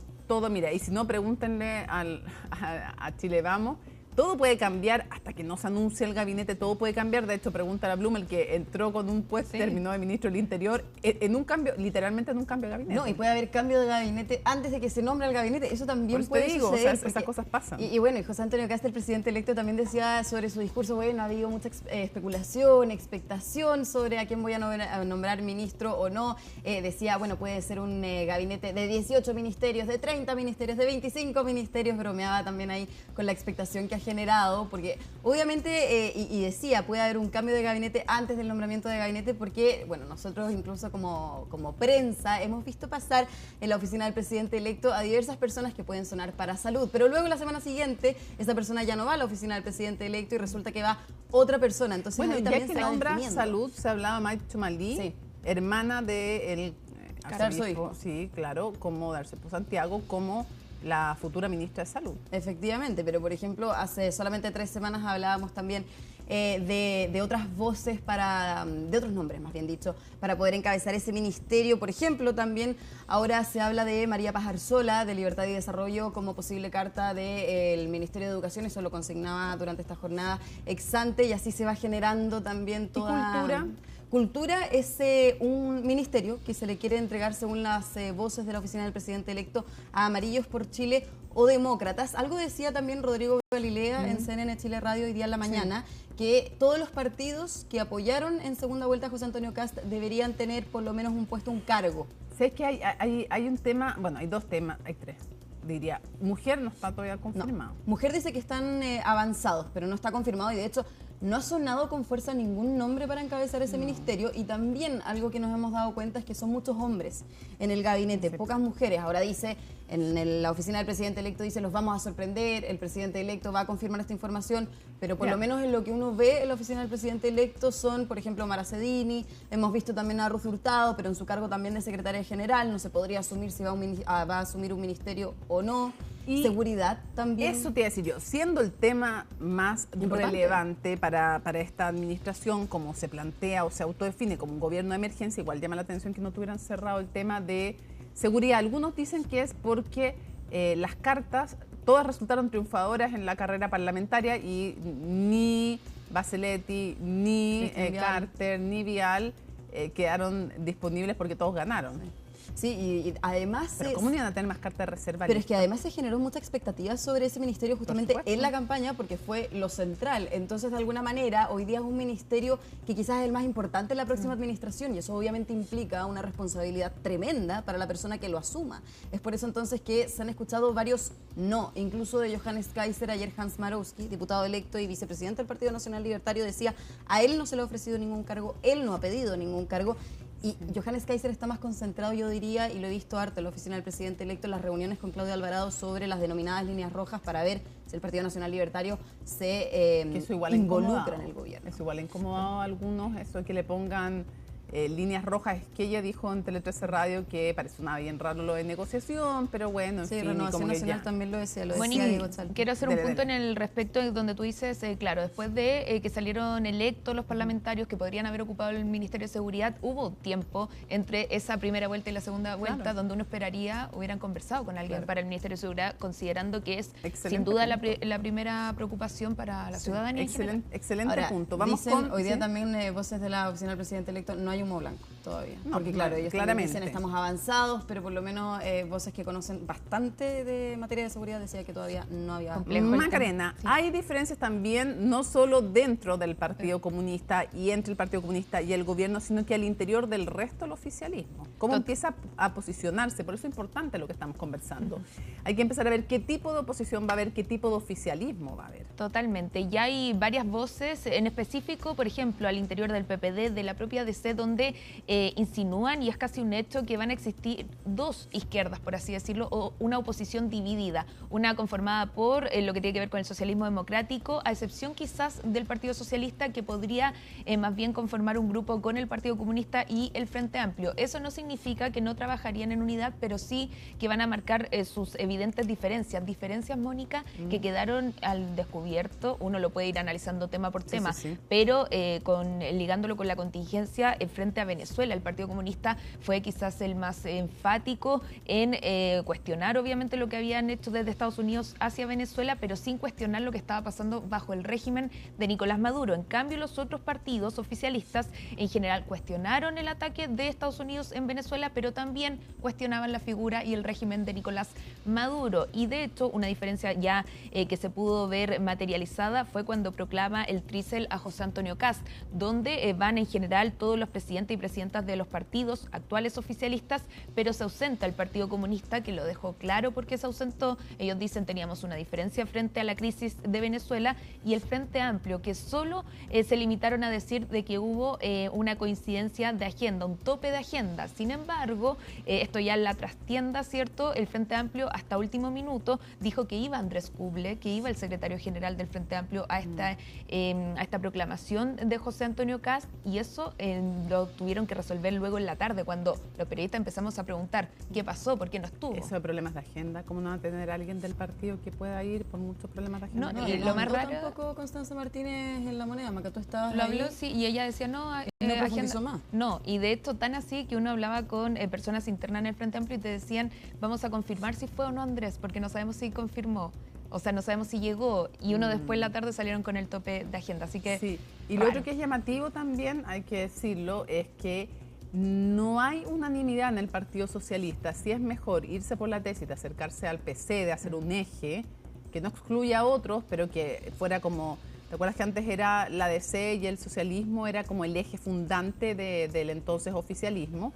Speaker 2: mira, y si no, pregúntenle a Chile Vamos, todo puede cambiar hasta que no se anuncie el gabinete, todo puede cambiar. De hecho, pregunta a Blum, el que entró con un puesto y terminó de ministro del Interior, en un cambio, literalmente en un cambio de gabinete.
Speaker 27: No, y puede haber cambio de gabinete antes de que se nombre el gabinete, eso también puede suceder.
Speaker 2: O sea, esas cosas pasan.
Speaker 27: Y bueno, y José Antonio Kast, el presidente electo, también decía sobre su discurso, bueno, ha habido mucha especulación, expectación sobre a quién voy a nombrar ministro o no. Decía, bueno, puede ser un gabinete de 18 ministerios, de 30 ministerios, de 25 ministerios, bromeaba también ahí con la expectación que ha generado, porque obviamente, y decía, puede haber un cambio de gabinete antes del nombramiento de gabinete, porque, bueno, nosotros incluso como prensa hemos visto pasar en la oficina del presidente electo a diversas personas que pueden sonar para salud, pero luego la semana siguiente esa persona ya no va a la oficina del presidente electo y resulta que va otra persona. Entonces,
Speaker 2: bueno,
Speaker 27: ahí
Speaker 2: ya
Speaker 27: también
Speaker 2: que
Speaker 27: se va
Speaker 2: nombra
Speaker 27: definiendo.
Speaker 2: salud, se hablaba Mike Chumalí, hermana de
Speaker 27: arzobispo,
Speaker 2: sí, claro, como de arzobispo Santiago, como la futura ministra de Salud.
Speaker 27: Efectivamente, pero por ejemplo, hace solamente 3 semanas hablábamos también de otras voces de otros nombres, más bien dicho, para poder encabezar ese ministerio. Por ejemplo, también ahora se habla de María Paz Arzola, de Libertad y Desarrollo, como posible carta del Ministerio de Educación. Eso lo consignaba durante esta jornada ex ante, y así se va generando también toda...
Speaker 2: ¿Y cultura?
Speaker 27: Cultura es un ministerio que se le quiere entregar, según las voces de la oficina del presidente electo, a Amarillos por Chile o Demócratas. Algo decía también Rodrigo Galilea en CNN Chile Radio hoy día en la mañana, que todos los partidos que apoyaron en segunda vuelta a José Antonio Kast deberían tener por lo menos un puesto, un cargo.
Speaker 2: ¿Sabes que hay un tema? Bueno, hay 2 temas, hay 3. Diría, mujer no está todavía confirmado.
Speaker 27: No. Mujer dice que están avanzados, pero no está confirmado, y de hecho no ha sonado con fuerza ningún nombre para encabezar ese ministerio, y también algo que nos hemos dado cuenta es que son muchos hombres en el gabinete, pocas mujeres. Ahora dice, la oficina del presidente electo dice, los vamos a sorprender, el presidente electo va a confirmar esta información, pero por lo menos en lo que uno ve en la oficina del presidente electo son, por ejemplo, Mara Cedini, hemos visto también a Ruth Hurtado, pero en su cargo también de secretaria general, no se podría asumir si va a asumir un ministerio o no. Y seguridad también.
Speaker 2: Eso te iba a decir yo, siendo el tema más relevante para esta administración, como se plantea o se autodefine como un gobierno de emergencia, igual llama la atención que no tuvieran cerrado el tema de seguridad. Algunos dicen que es porque las cartas, todas resultaron triunfadoras en la carrera parlamentaria y ni Baseletti, ni Carter, ni Vial quedaron disponibles porque todos ganaron.
Speaker 27: Sí, y además...
Speaker 2: Pero ¿cómo iban a tener más cartas de reserva?
Speaker 27: Pero es que además se generó mucha expectativa sobre ese ministerio justamente en la campaña porque fue lo central. Entonces, de alguna manera, hoy día es un ministerio que quizás es el más importante en la próxima administración, y eso obviamente implica una responsabilidad tremenda para la persona que lo asuma. Es por eso entonces que se han escuchado varios no, incluso de Johannes Kaiser. Ayer Hans Marowski, diputado electo y vicepresidente del Partido Nacional Libertario, decía, a él no se le ha ofrecido ningún cargo, él no ha pedido ningún cargo. Y Johannes Kaiser está más concentrado, yo diría, y lo he visto harto en la oficina del presidente electo, en las reuniones con Claudia Alvarado sobre las denominadas líneas rojas para ver si el Partido Nacional Libertario se involucra en el gobierno.
Speaker 2: Es igual incomodado a algunos, eso de que le pongan líneas rojas. Es que ella dijo en Tele 13 Radio que parece una bien raro lo de negociación, pero bueno, en
Speaker 27: sí,
Speaker 2: fin,
Speaker 27: Renovación Nacional también lo decía.
Speaker 4: Bueno, quiero hacer un punto en el respecto donde tú dices, claro, después de que salieron electos los parlamentarios que podrían haber ocupado el Ministerio de Seguridad, hubo tiempo entre esa primera vuelta y la segunda vuelta, donde uno esperaría hubieran conversado con alguien para el Ministerio de Seguridad, considerando que es sin duda la primera preocupación para la ciudadanía.
Speaker 2: Excelente
Speaker 27: Ahora,
Speaker 2: punto. Vamos
Speaker 27: dicen, hoy día también voces de la oficina del presidente electo, no hay humo blanco todavía.
Speaker 2: No,
Speaker 27: porque claro, ellos claramente dicen estamos avanzados, pero por lo menos voces que conocen bastante de materia de seguridad decían que todavía no había complejo.
Speaker 2: Macarena, hay diferencias también, no solo dentro del Partido Comunista y entre el Partido Comunista y el gobierno, sino que al interior del resto del oficialismo. ¿Cómo empieza a posicionarse? Por eso es importante lo que estamos conversando. Hay que empezar a ver qué tipo de oposición va a haber, qué tipo de oficialismo va a haber.
Speaker 4: Totalmente. Ya hay varias voces, en específico, por ejemplo, al interior del PPD, de la propia DC, donde insinúan, y es casi un hecho, que van a existir dos izquierdas, por así decirlo, o una oposición dividida, una conformada por lo que tiene que ver con el socialismo democrático, a excepción quizás del Partido Socialista, que podría más bien conformar un grupo con el Partido Comunista y el Frente Amplio. Eso no significa que no trabajarían en unidad, pero sí que van a marcar sus evidentes diferencias, Mónica, que quedaron al descubierto. Uno lo puede ir analizando tema por tema, pero ligándolo con la contingencia frente a Venezuela, el Partido Comunista fue quizás el más enfático en cuestionar obviamente lo que habían hecho desde Estados Unidos hacia Venezuela, pero sin cuestionar lo que estaba pasando bajo el régimen de Nicolás Maduro. En cambio, los otros partidos oficialistas en general cuestionaron el ataque de Estados Unidos en Venezuela, pero también cuestionaban la figura y el régimen de Nicolás Maduro. Y de hecho, una diferencia ya que se pudo ver materializada fue cuando proclama el trícel a José Antonio Kast, donde van en general todos los presidentes y presidentas de los partidos actuales oficialistas, pero se ausenta el Partido Comunista, que lo dejó claro porque se ausentó. Ellos dicen teníamos una diferencia frente a la crisis de Venezuela, y el Frente Amplio, que solo se limitaron a decir de que hubo una coincidencia de agenda, un tope de agenda. Sin embargo, esto ya en la trastienda, ¿cierto? El Frente Amplio hasta último minuto dijo que iba Andrés Kuble, que iba el secretario general del Frente Amplio a esta proclamación de José Antonio Kast, y eso lo tuvieron que resolver luego en la tarde, cuando los periodistas empezamos a preguntar qué pasó, por qué no estuvo.
Speaker 2: Eso de problemas de agenda, ¿cómo no va a tener alguien del partido que pueda ir por muchos problemas de agenda?
Speaker 27: No, y lo más raro... tampoco Constanza Martínez en La Moneda, Maca, tú estabas
Speaker 4: lo habló, sí, y ella decía no
Speaker 27: agenda más.
Speaker 4: No, y de hecho tan así que uno hablaba con personas internas en el Frente Amplio y te decían, vamos a confirmar si fue o no Andrés, porque no sabemos si confirmó. O sea, no sabemos si llegó, y uno después en la tarde salieron con el tope de agenda, así que...
Speaker 2: Sí, y lo otro que es llamativo también, hay que decirlo, es que no hay unanimidad en el Partido Socialista. Si es mejor irse por la tesis de acercarse al PC, de hacer un eje que no excluya a otros, pero que fuera como... ¿Te acuerdas que antes era la DC y el socialismo era como el eje fundante del entonces oficialismo?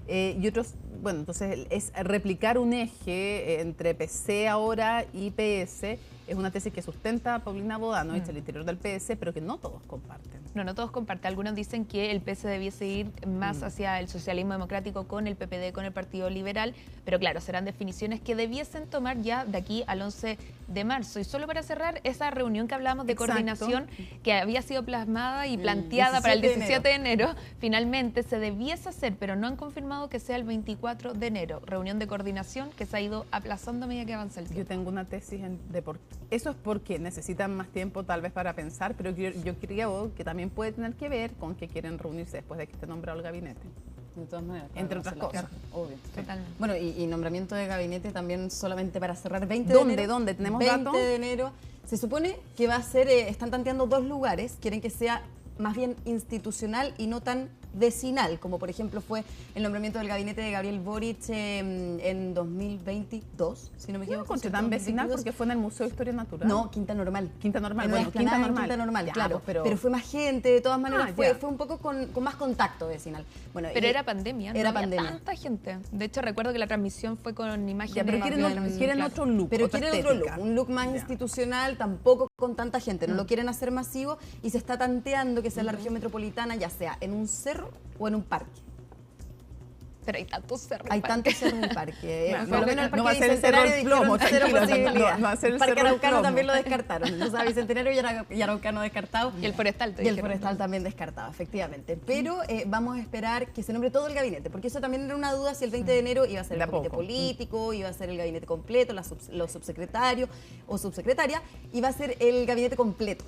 Speaker 2: Y otros bueno, entonces es replicar un eje entre PC ahora y PS. Es una tesis que sustenta Paulina Bodanovich al interior del PS, pero que no todos comparten.
Speaker 4: No todos comparten. Algunos dicen que el PS debiese ir más hacia el socialismo democrático con el PPD, con el Partido Liberal, pero claro, serán definiciones que debiesen tomar ya de aquí al 11 de marzo. Y solo para cerrar, esa reunión que hablábamos de coordinación, que había sido plasmada y planteada para el 17 de enero, finalmente se debiese hacer, pero no han confirmado que sea el 24 de enero. Reunión de coordinación que se ha ido aplazando a medida que avanza el tiempo.
Speaker 2: Yo tengo una tesis de por qué. Eso es porque necesitan más tiempo tal vez para pensar, pero yo creo que también puede tener que ver con que quieren reunirse después de que esté nombrado el gabinete.
Speaker 27: De todas maneras.
Speaker 2: Entre otras cosas.
Speaker 27: Obvio.
Speaker 4: Totalmente.
Speaker 27: Bueno, y nombramiento de gabinete también solamente para cerrar 20
Speaker 2: ¿Dónde?
Speaker 27: de enero.
Speaker 2: ¿Dónde? ¿Tenemos
Speaker 27: 20
Speaker 2: datos?
Speaker 27: de enero. Se supone que va a ser, están tanteando 2 lugares, quieren que sea más bien institucional y no tan vecinal, como por ejemplo fue el nombramiento del gabinete de Gabriel Boric en 2022, si no me equivoco.
Speaker 2: ¿No tan vecinal porque fue en el Museo de Historia Natural?
Speaker 27: No, Quinta Normal.
Speaker 2: Quinta Normal,
Speaker 27: En
Speaker 2: bueno,
Speaker 27: Quinta Normal,
Speaker 2: ya,
Speaker 27: claro.
Speaker 2: pues,
Speaker 27: pero fue más gente, de todas maneras,
Speaker 2: ya.
Speaker 27: fue un poco con más contacto vecinal. Bueno,
Speaker 4: Pero era pandemia,
Speaker 27: era
Speaker 4: no había
Speaker 27: pandemia.
Speaker 4: tanta gente. De hecho, recuerdo que la transmisión fue con imágenes.
Speaker 2: Ya, pero quieren otro look.
Speaker 27: Pero
Speaker 2: otra
Speaker 27: quieren otro look,
Speaker 2: estética.
Speaker 27: un look más institucional, tampoco con tanta gente, no lo quieren hacer masivo y se está tanteando que sea en la región metropolitana, ya sea en un cerro o en un parque.
Speaker 4: Pero hay tantos cerros.
Speaker 27: Hay tantos cerros en el parque.
Speaker 2: No,
Speaker 27: Por lo menos el
Speaker 2: no
Speaker 27: Parque
Speaker 2: va a ser el Cerro del
Speaker 27: Bicentenario
Speaker 2: Plomo,
Speaker 27: dijeron cero
Speaker 2: tranquilo,
Speaker 27: posibilidad.
Speaker 2: no va a ser el
Speaker 27: Parque
Speaker 2: Cerro del
Speaker 27: Araucano
Speaker 2: Plomo.
Speaker 27: también lo descartaron. O sea, Bicentenario y Araucano descartado.
Speaker 4: Y el forestal.
Speaker 27: Y el forestal también descartado, efectivamente. Pero vamos a esperar que se nombre todo el gabinete, porque eso también era una duda si el 20 de enero iba a ser el comité político, iba a ser el gabinete completo, los subsecretarios o subsecretaria, iba a ser el gabinete completo.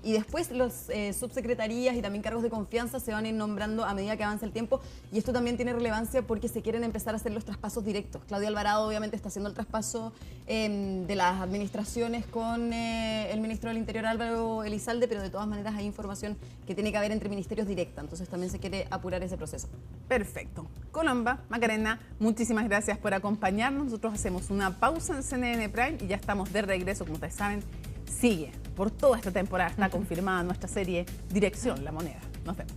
Speaker 27: Y después los subsecretarías y también cargos de confianza se van a ir nombrando a medida que avanza el tiempo. Y esto también tiene relevancia porque se quieren empezar a hacer los traspasos directos. Claudia Alvarado obviamente está haciendo el traspaso de las administraciones con el ministro del Interior Álvaro Elizalde, pero de todas maneras hay información que tiene que haber entre ministerios directa. Entonces también se quiere apurar ese proceso.
Speaker 2: Perfecto. Colomba, Macarena, muchísimas gracias por acompañarnos. Nosotros hacemos una pausa en CNN Prime y ya estamos de regreso, como ustedes saben. Sigue por toda esta temporada, está confirmada nuestra serie Dirección La Moneda. Nos vemos.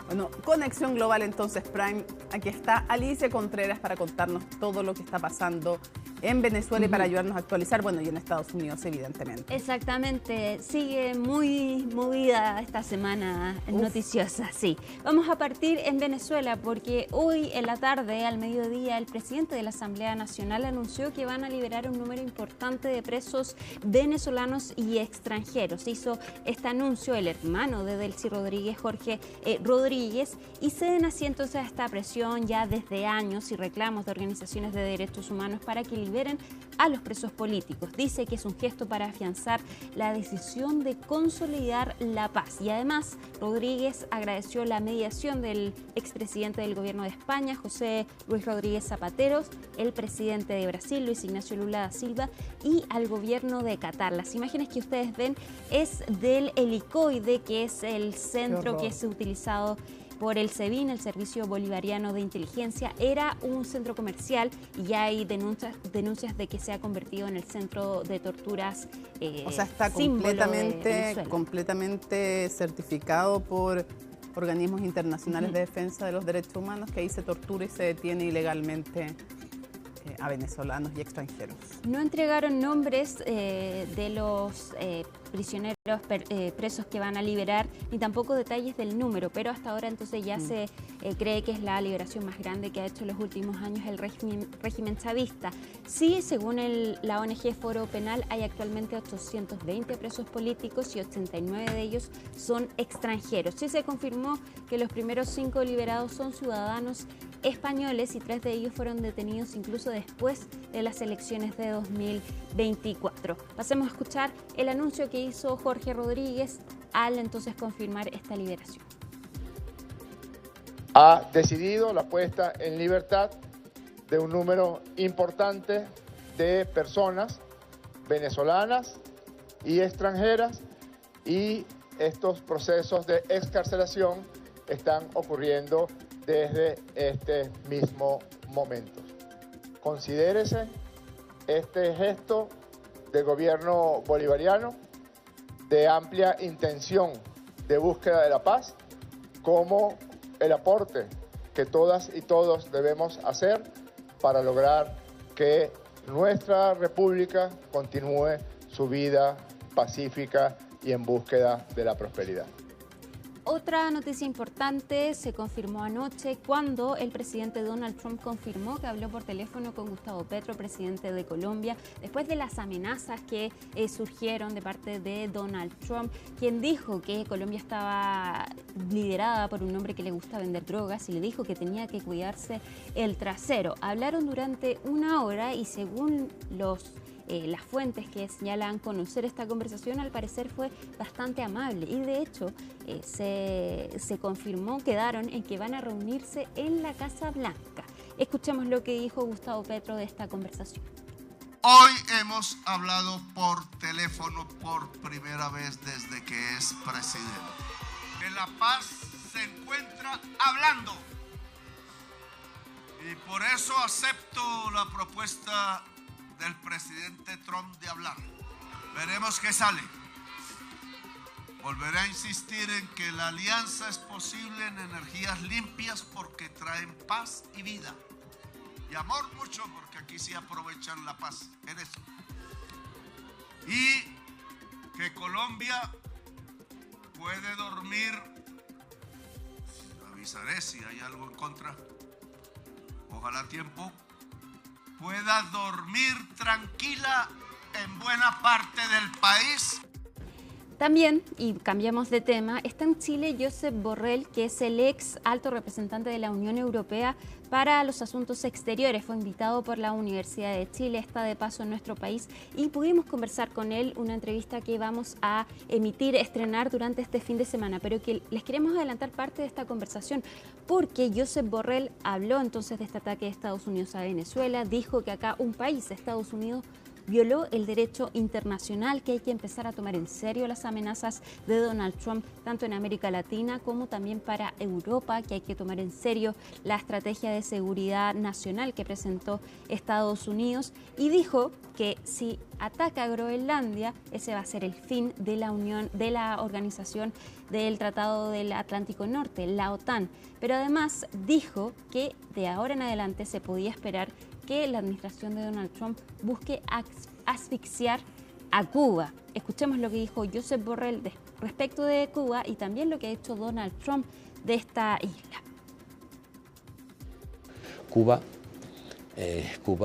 Speaker 2: Bueno, Conexión Global entonces Prime. Aquí está Alicia Contreras para contarnos todo lo que está pasando en Venezuela y para ayudarnos a actualizar, bueno, y en Estados Unidos, evidentemente.
Speaker 1: Exactamente, sigue muy movida esta semana noticiosa, sí. Vamos a partir en Venezuela porque hoy en la tarde, al mediodía, el presidente de la Asamblea Nacional anunció que van a liberar un número importante de presos venezolanos y extranjeros. Hizo este anuncio el hermano de Delcy Rodríguez, Jorge Rodríguez, y ceden así entonces a esta presión ya desde años y reclamos de organizaciones de derechos humanos para que liberen a los presos políticos. Dice que es un gesto para afianzar la decisión de consolidar la paz. Y además, Rodríguez agradeció la mediación del expresidente del gobierno de España, José Luis Rodríguez Zapateros, el presidente de Brasil, Luis Ignacio Lula da Silva, y al gobierno de Qatar. Las imágenes que ustedes ven es del helicoide, que es el centro que es utilizado por el SEBIN, el Servicio Bolivariano de Inteligencia. Era un centro comercial y ya hay denuncias de que se ha convertido en el centro de torturas.
Speaker 2: O sea, está completamente certificado por organismos internacionales de defensa de los derechos humanos, que ahí se tortura y se detiene ilegalmente a venezolanos y extranjeros.
Speaker 1: No entregaron nombres de los prisioneros presos que van a liberar, ni tampoco detalles del número, pero hasta ahora entonces ya se cree que es la liberación más grande que ha hecho en los últimos años el régimen chavista. Sí, según la ONG Foro Penal, hay actualmente 820 presos políticos y 89 de ellos son extranjeros. Sí se confirmó que los primeros 5 liberados son ciudadanos españoles y 3 de ellos fueron detenidos incluso después de las elecciones de 2024. Pasemos a escuchar el anuncio que hizo Jorge Rodríguez al entonces confirmar esta liberación.
Speaker 3: Ha decidido la puesta en libertad de un número importante de personas venezolanas y extranjeras, y estos procesos de excarcelación están ocurriendo desde este mismo momento. Considérese este gesto del gobierno bolivariano de amplia intención de búsqueda de la paz como el aporte que todas y todos debemos hacer para lograr que nuestra república continúe su vida pacífica y en búsqueda de la prosperidad.
Speaker 1: Otra noticia importante se confirmó anoche cuando el presidente Donald Trump confirmó que habló por teléfono con Gustavo Petro, presidente de Colombia, después de las amenazas que surgieron de parte de Donald Trump, quien dijo que Colombia estaba liderada por un hombre que le gusta vender drogas y le dijo que tenía que cuidarse el trasero. Hablaron durante 1 hora y según las fuentes que señalan conocer esta conversación, al parecer fue bastante amable y de hecho se confirmó, quedaron en que van a reunirse en la Casa Blanca. Escuchemos lo que dijo Gustavo Petro de esta conversación.
Speaker 5: Hoy hemos hablado por teléfono por primera vez desde que es presidente. En La Paz se encuentra hablando y por eso acepto la propuesta del presidente Trump de hablar. Veremos qué sale. Volveré a insistir en que la alianza es posible en energías limpias porque traen paz y vida. Y amor mucho porque aquí sí aprovechan la paz en eso. Y que Colombia puede dormir, avisaré si hay algo en contra, ojalá a tiempo, pueda dormir tranquila en buena parte del país.
Speaker 1: También, y cambiamos de tema, está en Chile Josep Borrell, que es el ex alto representante de la Unión Europea para los Asuntos Exteriores. Fue invitado por la Universidad de Chile, está de paso en nuestro país y pudimos conversar con él, una entrevista que vamos a estrenar durante este fin de semana, pero que les queremos adelantar parte de esta conversación porque Josep Borrell habló entonces de este ataque de Estados Unidos a Venezuela, dijo que acá un país, Estados Unidos, violó el derecho internacional, que hay que empezar a tomar en serio las amenazas de Donald Trump, tanto en América Latina como también para Europa, que hay que tomar en serio la estrategia de seguridad nacional que presentó Estados Unidos, y dijo que si ataca a Groenlandia, ese va a ser el fin de la organización del Tratado del Atlántico Norte, la OTAN. Pero además dijo que de ahora en adelante se podía esperar que la administración de Donald Trump busque asfixiar a Cuba. Escuchemos lo que dijo Josep Borrell respecto de Cuba y también lo que ha hecho Donald Trump de esta isla.
Speaker 6: Cuba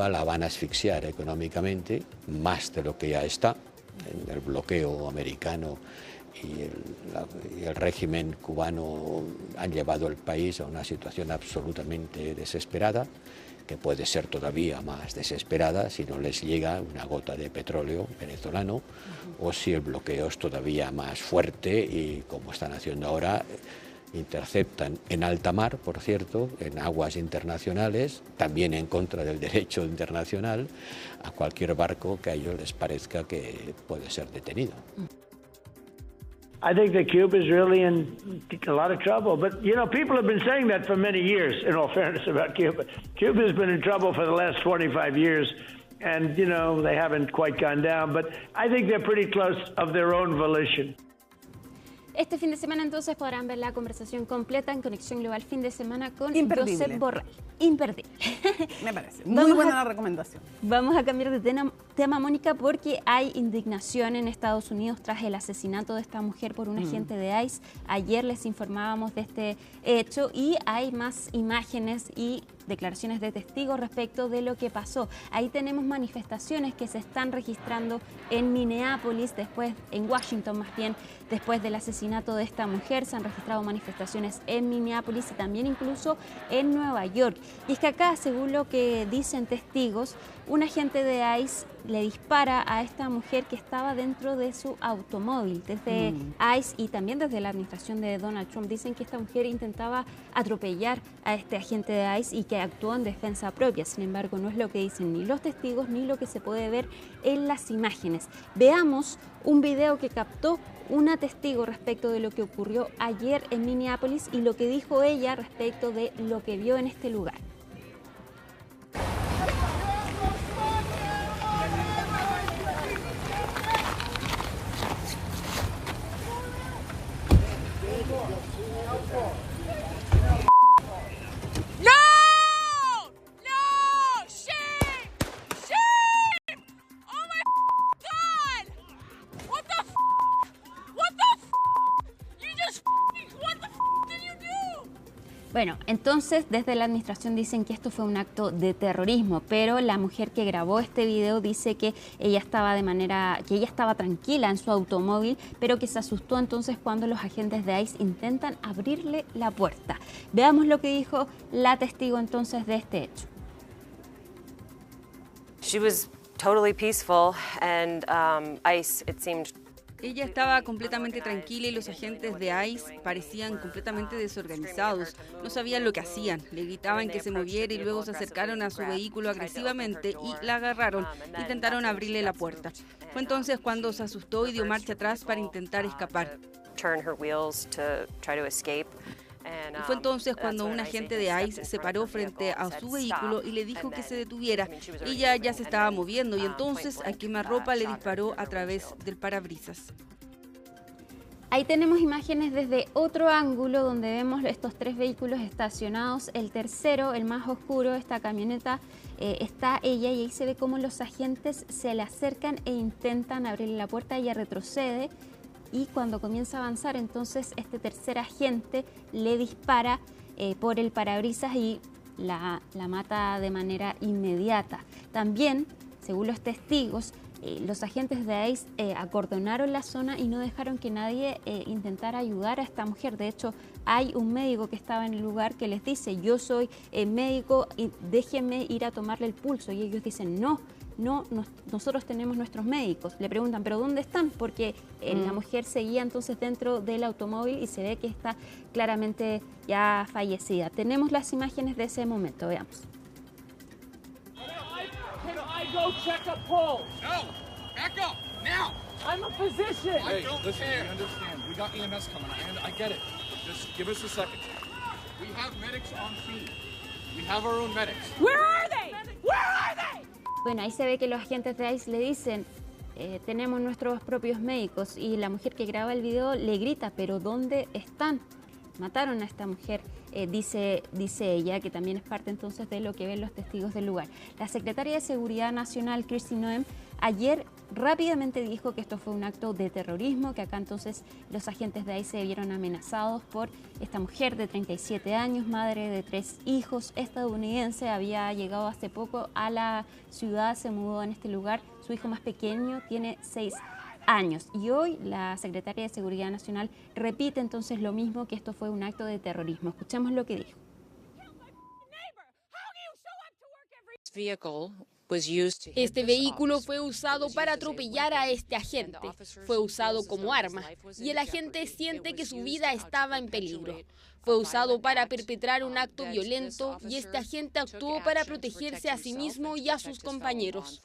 Speaker 6: la van a asfixiar económicamente, más de lo que ya está, en el bloqueo americano y el régimen cubano han llevado al país a una situación absolutamente desesperada, que puede ser todavía más desesperada si no les llega una gota de petróleo venezolano o si el bloqueo es todavía más fuerte y, como están haciendo ahora, interceptan en alta mar, por cierto, en aguas internacionales, también en contra del derecho internacional, a cualquier barco que a ellos les parezca que puede ser detenido.
Speaker 7: I think that Cuba is really in a lot of trouble. But, you know, people have been saying that for many years, in all fairness, about Cuba. Cuba has been in trouble for the last 25 years, and, you know, they haven't quite gone down. But I think they're pretty close of their own volition.
Speaker 1: Este fin de semana entonces podrán ver la conversación completa en Conexión Global Fin de Semana con
Speaker 2: Imperdible.
Speaker 1: Josep Borrell. Imperdible.
Speaker 2: Me parece. Muy buena la recomendación.
Speaker 1: Vamos a cambiar de tema, Mónica, porque hay indignación en Estados Unidos tras el asesinato de esta mujer por un agente de ICE. Ayer les informábamos de este hecho y hay más imágenes y declaraciones de testigos respecto de lo que pasó. Ahí tenemos manifestaciones que se están registrando en Minneapolis, en Washington más bien, después del asesinato de esta mujer. Se han registrado manifestaciones en Minneapolis y también incluso en Nueva York. Y es que acá, según lo que dicen testigos, un agente de ICE le dispara a esta mujer que estaba dentro de su automóvil. Desde ICE y también desde la administración de Donald Trump dicen que esta mujer intentaba atropellar a este agente de ICE y que actuó en defensa propia. Sin embargo, no es lo que dicen ni los testigos ni lo que se puede ver en las imágenes. Veamos un video que captó una testigo respecto de lo que ocurrió ayer en Minneapolis y lo que dijo ella respecto de lo que vio en este lugar. Bueno, entonces desde la administración dicen que esto fue un acto de terrorismo, pero la mujer que grabó este video dice que ella estaba tranquila en su automóvil, pero que se asustó entonces cuando los agentes de ICE intentan abrirle la puerta. Veamos lo que dijo la testigo entonces de este hecho.
Speaker 8: She was totally peaceful and ICE, it seemed.
Speaker 9: Ella estaba completamente tranquila y los agentes de ICE parecían completamente desorganizados. No sabían lo que hacían. Le gritaban que se moviera y luego se acercaron a su vehículo agresivamente y la agarraron. Intentaron abrirle la puerta. Fue entonces cuando se asustó y dio marcha atrás para intentar escapar. Y fue entonces cuando un agente de ICE se paró frente a su vehículo y le dijo que se detuviera. Ella ya se estaba moviendo y entonces a quemarropa le disparó a través del parabrisas.
Speaker 1: Ahí tenemos imágenes desde otro ángulo donde vemos estos 3 vehículos estacionados. El tercero, el más oscuro, esta camioneta, está ella y ahí se ve cómo los agentes se le acercan e intentan abrirle la puerta. Ella retrocede. Y cuando comienza a avanzar, entonces este tercer agente le dispara por el parabrisas y la mata de manera inmediata. También, según los testigos, los agentes de ICE acordonaron la zona y no dejaron que nadie intentara ayudar a esta mujer. De hecho, hay un médico que estaba en el lugar que les dice: yo soy médico y déjenme ir a tomarle el pulso. Y ellos dicen: no, nosotros tenemos nuestros médicos. Le preguntan: ¿pero dónde están? Porque la mujer seguía entonces dentro del automóvil y se ve que está claramente ya fallecida. Tenemos las imágenes de ese momento, veamos.
Speaker 10: Go check a pulse. No, back up now. I'm a physician.
Speaker 11: Hey, listen, we understand. We got EMS coming. I get it. Just give us a second. We have medics on scene. We have our own medics.
Speaker 10: Where are they? Where are they?
Speaker 1: Bueno, ahí se ve que los agentes de ICE le dicen: tenemos nuestros propios médicos, y la mujer que graba el video le grita: ¿pero dónde están? Mataron a esta mujer, dice ella, que también es parte entonces de lo que ven los testigos del lugar. La secretaria de Seguridad Nacional, Kristi Noem, ayer rápidamente dijo que esto fue un acto de terrorismo, que acá entonces los agentes de ICE se vieron amenazados por esta mujer de 37 años, madre de 3 hijos, estadounidense, había llegado hace poco a la ciudad, se mudó en este lugar, su hijo más pequeño tiene 6 años. Y hoy la secretaria de Seguridad Nacional repite entonces lo mismo, que esto fue un acto de terrorismo. Escuchemos lo que dijo.
Speaker 12: Este vehículo fue usado para atropellar a este agente, fue usado como arma y el agente siente que su vida estaba en peligro. Fue usado para perpetrar un acto violento y este agente actuó para protegerse a sí mismo y a sus compañeros.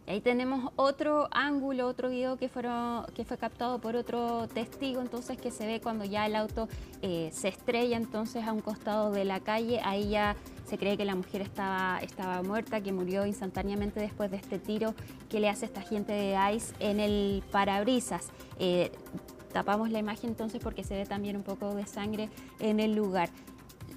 Speaker 1: Ahí tenemos otro ángulo, otro video que fue captado por otro testigo, entonces, que se ve cuando ya el auto se estrella entonces a un costado de la calle. Ahí ya se cree que la mujer estaba muerta, que murió instantáneamente después de este tiro que le hace esta agente de ICE en el parabrisas. Tapamos la imagen entonces porque se ve también un poco de sangre en el lugar.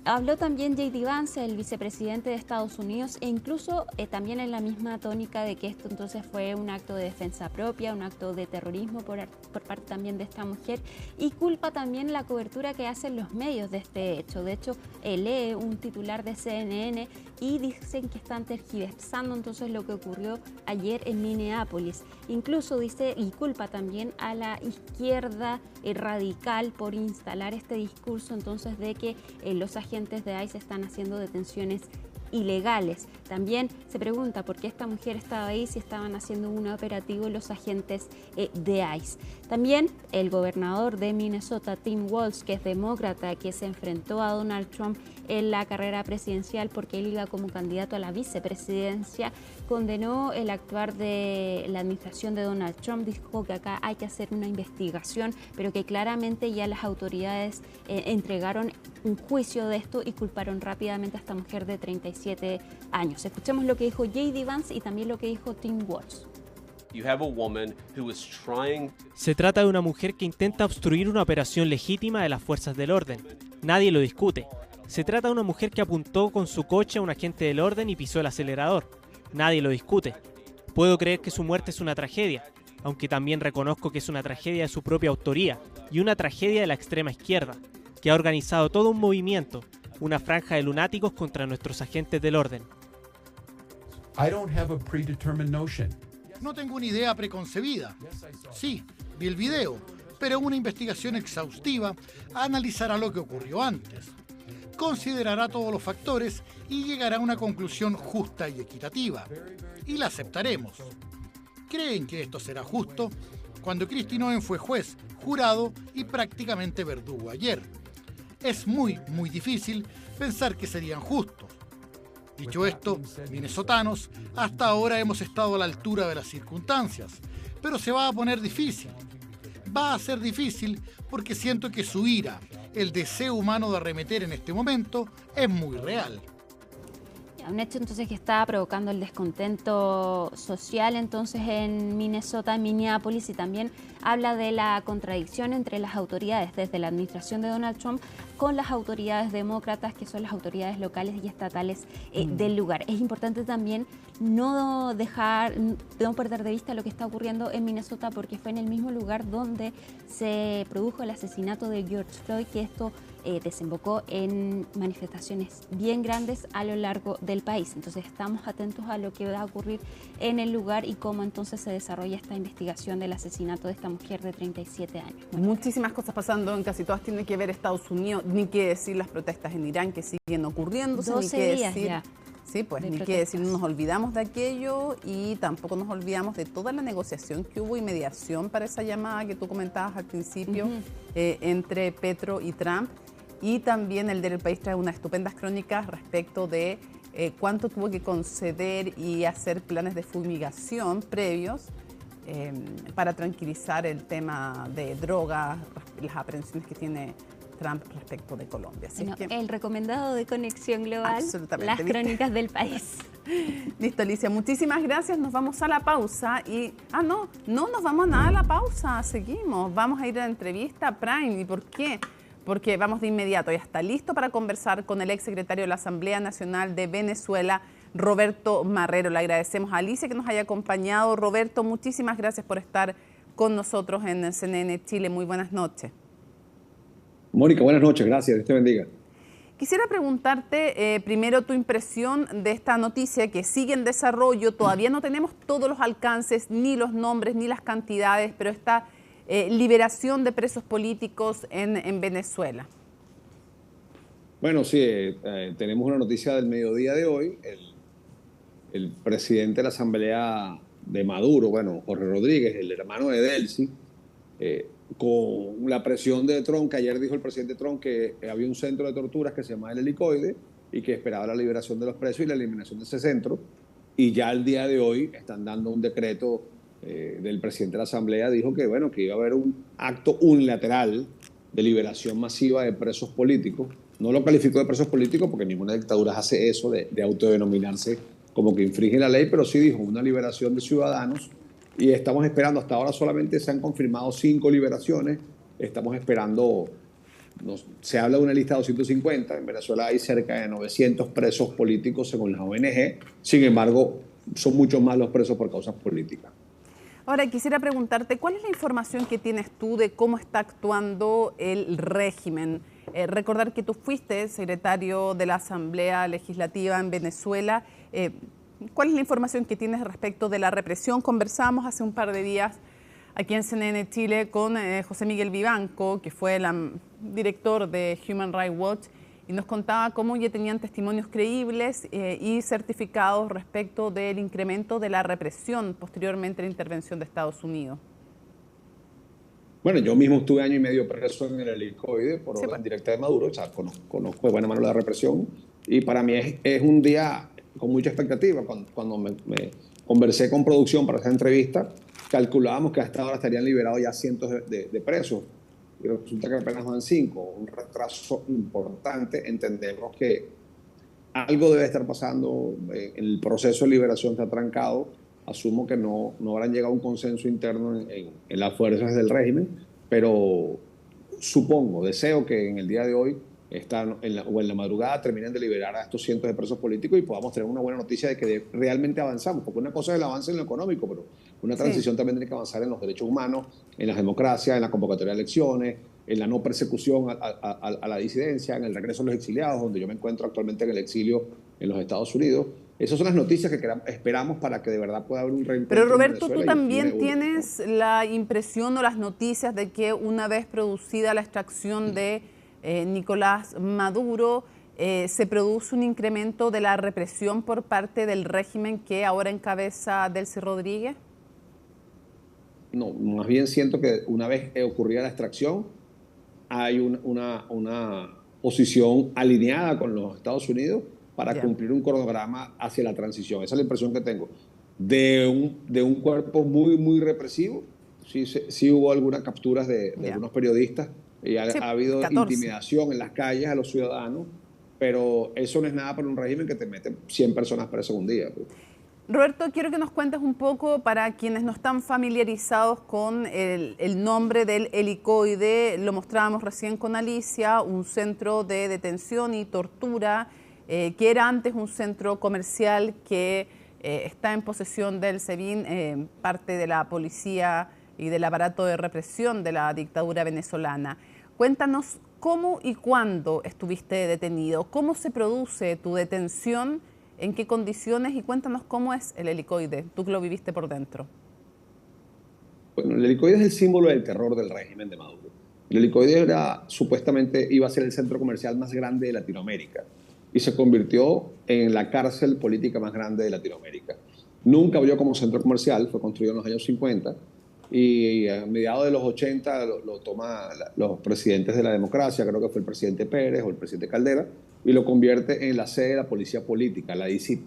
Speaker 1: Habló también J.D. Vance, el vicepresidente de Estados Unidos, e incluso también en la misma tónica de que esto entonces fue un acto de defensa propia, un acto de terrorismo por parte también de esta mujer, y culpa también la cobertura que hacen los medios de este hecho. De hecho, lee un titular de CNN y dicen que están tergiversando entonces lo que ocurrió ayer en Minneapolis. Incluso dice y culpa también a la izquierda radical por instalar este discurso entonces de que los agentes de ICE están haciendo detenciones ilegales. También se pregunta por qué esta mujer estaba ahí si estaban haciendo un operativo los agentes de ICE. También el gobernador de Minnesota, Tim Walz, que es demócrata, que se enfrentó a Donald Trump en la carrera presidencial porque él iba como candidato a la vicepresidencia, condenó el actuar de la administración de Donald Trump, dijo que acá hay que hacer una investigación, pero que claramente ya las autoridades entregaron un juicio de esto y culparon rápidamente a esta mujer de 37 años. Escuchemos lo que dijo J.D. Vance y también lo que dijo Tim Walz.
Speaker 13: Se trata de una mujer que intenta obstruir una operación legítima de las fuerzas del orden. Nadie lo discute. Se trata de una mujer que apuntó con su coche a un agente del orden y pisó el acelerador. Nadie lo discute. Puedo creer que su muerte es una tragedia, aunque también reconozco que es una tragedia de su propia autoría y una tragedia de la extrema izquierda. que ha organizado todo un movimiento, una franja de lunáticos contra nuestros agentes del orden.
Speaker 15: No tengo una idea preconcebida. Sí, vi el video, pero una investigación exhaustiva analizará lo que ocurrió antes. Considerará todos los factores y llegará a una conclusión justa y equitativa. Y la aceptaremos. ¿Creen que esto será justo? Cuando Kristi Noem fue juez, jurado y prácticamente verdugo ayer. Es muy difícil pensar que serían justos. Dicho esto, minnesotanos, hasta ahora hemos estado a la altura de las circunstancias, pero se va a poner difícil. Va a ser difícil porque siento que su ira, el deseo humano de arremeter en este momento, es muy real.
Speaker 1: Un hecho entonces que está provocando el descontento social entonces en Minnesota, en Minneapolis, y también habla de la contradicción entre las autoridades desde la administración de Donald Trump con las autoridades demócratas, que son las autoridades locales y estatales del lugar. Es importante también no perder de vista lo que está ocurriendo en Minnesota, porque fue en el mismo lugar donde se produjo el asesinato de George Floyd, que esto desembocó en manifestaciones bien grandes a lo largo del país. Entonces estamos atentos a lo que va a ocurrir en el lugar y cómo entonces se desarrolla esta investigación del asesinato de esta mujer de 37 años.
Speaker 2: Muchísimas cosas pasando, en casi todas tiene que ver Estados Unidos, ni qué decir las protestas en Irán que siguen ocurriendo,
Speaker 1: 12
Speaker 2: ni qué
Speaker 1: días
Speaker 2: decir,
Speaker 1: ya.
Speaker 2: Sí, pues ni
Speaker 1: protestas.
Speaker 2: qué decir, no nos olvidamos de aquello y tampoco nos olvidamos de toda la negociación que hubo y mediación para esa llamada que tú comentabas al principio entre Petro y Trump. Y también el del país trae unas estupendas crónicas respecto de cuánto tuvo que conceder y hacer planes de fumigación previos para tranquilizar el tema de drogas, las aprehensiones que tiene Trump respecto de Colombia. Así
Speaker 1: Bueno,
Speaker 2: que,
Speaker 1: el recomendado de Conexión Global,
Speaker 2: absolutamente,
Speaker 1: las crónicas del país.
Speaker 2: Listo, Alicia, muchísimas gracias. Nos vamos a la pausa y... no nos vamos a nada a la pausa, seguimos. Vamos a ir a la entrevista Prime. ¿Y por qué? Porque vamos de inmediato, ya está listo para conversar con el exsecretario de la Asamblea Nacional de Venezuela, Roberto Marrero. Le agradecemos a Alicia que nos haya acompañado. Roberto, muchísimas gracias por estar con nosotros en CNN Chile. Muy buenas noches.
Speaker 16: Mónica, buenas noches, gracias, Dios te bendiga.
Speaker 2: Quisiera preguntarte primero tu impresión de esta noticia que sigue en desarrollo. Todavía no tenemos todos los alcances, ni los nombres, ni las cantidades, pero está... liberación de presos políticos en Venezuela.
Speaker 16: Bueno, sí, tenemos una noticia del mediodía de hoy. El presidente de la Asamblea de Maduro, Jorge Rodríguez, el hermano de Delcy, con la presión de Trump, que ayer dijo el presidente Trump que había un centro de torturas que se llama el Helicoide y que esperaba la liberación de los presos y la eliminación de ese centro. Y ya el día de hoy están dando un decreto del presidente de la Asamblea, dijo que iba a haber un acto unilateral de liberación masiva de presos políticos. No lo calificó de presos políticos porque ninguna dictadura hace eso de autodenominarse como que infringe la ley, pero sí dijo una liberación de ciudadanos y estamos esperando. Hasta ahora solamente se han confirmado 5 liberaciones. Estamos esperando, se habla de una lista de 250. En Venezuela hay cerca de 900 presos políticos según las ONG. Sin embargo, son muchos más los presos por causas políticas.
Speaker 2: Ahora, quisiera preguntarte, ¿cuál es la información que tienes tú de cómo está actuando el régimen? Recordar que tú fuiste secretario de la Asamblea Legislativa en Venezuela. ¿Cuál es la información que tienes respecto de la represión? Conversamos hace un par de días aquí en CNN Chile con José Miguel Vivanco, que fue el director de Human Rights Watch, y nos contaba cómo ya tenían testimonios creíbles y certificados respecto del incremento de la represión posteriormente a la intervención de Estados Unidos.
Speaker 16: Bueno, yo mismo estuve 1 año y medio preso en el Helicoide por orden directa de Maduro, o sea, conozco de buena mano la represión, y para mí es un día con mucha expectativa. Cuando me conversé con producción para esta entrevista, calculábamos que hasta ahora estarían liberados ya cientos de presos, y resulta que apenas van 5, un retraso importante. Entendemos que algo debe estar pasando, el proceso de liberación está trancado. Asumo que no habrán llegado a un consenso interno en las fuerzas del régimen, pero deseo que en el día de hoy o en la madrugada terminen de liberar a estos cientos de presos políticos y podamos tener una buena noticia de que realmente avanzamos, porque una cosa es el avance en lo económico, pero una transición también tiene que avanzar en los derechos humanos, en las democracias, en la convocatoria de elecciones, en la no persecución a la disidencia, en el regreso a los exiliados, donde yo me encuentro actualmente en el exilio en los Estados Unidos. Esas son las noticias que esperamos para que de verdad pueda haber un reencuentro.
Speaker 2: Pero Roberto, ¿tú también tienes la impresión o las noticias de que una vez producida la extracción de Nicolás Maduro, se produce un incremento de la represión por parte del régimen que ahora encabeza Delcy Rodríguez?
Speaker 16: No, más bien siento que una vez ocurrida la extracción, hay una posición alineada con los Estados Unidos para cumplir un cronograma hacia la transición. Esa es la impresión que tengo. De un cuerpo muy, muy represivo. Sí hubo algunas capturas de algunos periodistas y ha habido 14. Intimidación en las calles a los ciudadanos, pero eso no es nada para un régimen que te mete 100 personas presas un día.
Speaker 2: Roberto, quiero que nos cuentes un poco, para quienes no están familiarizados con el nombre del helicoide. Lo mostrábamos recién con Alicia, un centro de detención y tortura que era antes un centro comercial que está en posesión del SEBIN, parte de la policía y del aparato de represión de la dictadura venezolana. Cuéntanos cómo y cuándo estuviste detenido, cómo se produce tu detención, en qué condiciones, y cuéntanos cómo es el helicoide, tú que lo viviste por dentro.
Speaker 16: Bueno, el helicoide es el símbolo del terror del régimen de Maduro. El helicoide supuestamente iba a ser el centro comercial más grande de Latinoamérica y se convirtió en la cárcel política más grande de Latinoamérica. Nunca abrió como centro comercial, fue construido en los años 50 y a mediados de los 80 lo toman los presidentes de la democracia, creo que fue el presidente Pérez o el presidente Caldera, y lo convierte en la sede de la policía política, la DICIT.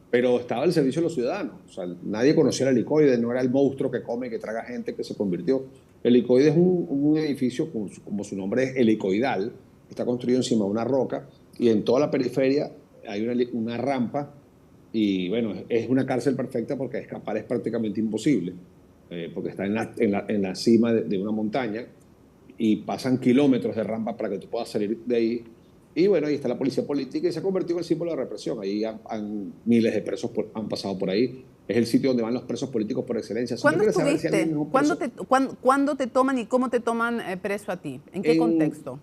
Speaker 16: Pero estaba al servicio de los ciudadanos. O sea, nadie conocía el helicoide, no era el monstruo que come, que traga gente, que se convirtió. El helicoide es un edificio, como su nombre es, helicoidal, está construido encima de una roca, y en toda la periferia hay una rampa, y bueno, es una cárcel perfecta porque escapar es prácticamente imposible, porque está en la cima de una montaña, y pasan kilómetros de rampa para que tú puedas salir de ahí. Y bueno, ahí está la policía política y se ha convertido en el símbolo de represión. Ahí miles de presos han pasado por ahí. Es el sitio donde van los presos políticos por excelencia.
Speaker 2: ¿Cuándo estuviste? ¿Cuándo te toman y cómo te toman preso a ti? ¿En qué contexto?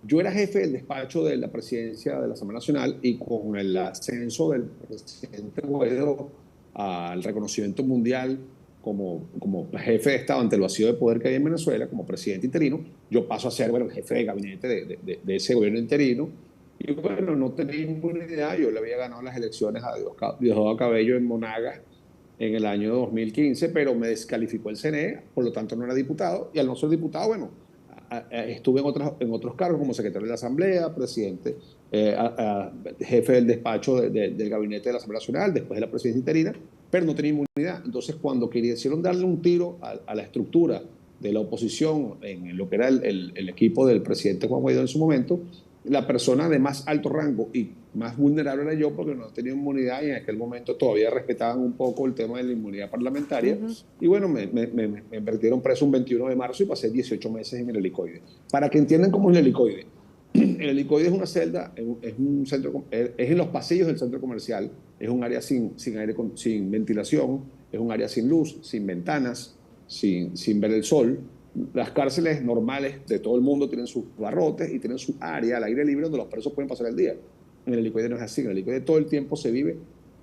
Speaker 16: Yo era jefe del despacho de la presidencia de la Asamblea Nacional, y con el ascenso del presidente Guaidó al reconocimiento mundial como jefe de Estado ante el vacío de poder que hay en Venezuela, como presidente interino, yo paso a ser el jefe de gabinete de ese gobierno interino. Y bueno, no tenía ninguna idea. Yo le había ganado las elecciones a Diosdado Cabello en Monagas en el año 2015, pero me descalificó el CNE, por lo tanto no era diputado. Y al no ser diputado, bueno, estuve en otros cargos como secretario de la Asamblea, presidente, jefe del despacho del gabinete de la Asamblea Nacional, después de la presidencia interina, pero no tenía inmunidad. Entonces, cuando quisieron darle un tiro a la estructura de la oposición en lo que era el equipo del presidente Juan Guaidó en su momento, la persona de más alto rango y más vulnerable era yo, porque no tenía inmunidad, y en aquel momento todavía respetaban un poco el tema de la inmunidad parlamentaria. Y bueno, me metieron preso un 21 de marzo y pasé 18 meses en el helicoide. Para que entiendan cómo es el helicoide. El helicoide es una celda, es en los pasillos del centro comercial, es un área sin ventilación, es un área sin luz, sin ventanas, sin ver el sol. Las cárceles normales de todo el mundo tienen sus barrotes y tienen su área al aire libre donde los presos pueden pasar el día. En el helicoide no es así. En el helicoide todo el tiempo se vive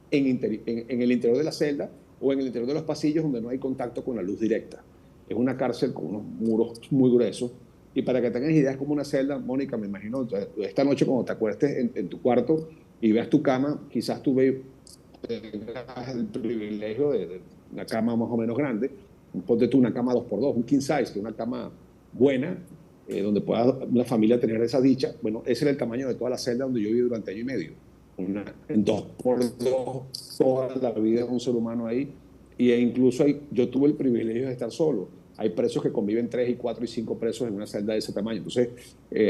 Speaker 16: en el interior de la celda o en el interior de los pasillos, donde no hay contacto con la luz directa. Es una cárcel con unos muros muy gruesos. Y para que tengas ideas, es como una celda, Mónica, me imagino, esta noche cuando te acuestes en tu cuarto y veas tu cama, quizás tú tengas el privilegio de una cama más o menos grande. Ponte tú una cama 2x2, un king size, que es una cama buena, donde pueda una familia tener esa dicha. Bueno, ese era el tamaño de toda la celda donde yo viví durante año y medio. En 2x2, toda la vida de un ser humano ahí. E incluso yo tuve el privilegio de estar solo. Hay presos que conviven 3, 4 y 5 presos en una celda de ese tamaño. Entonces,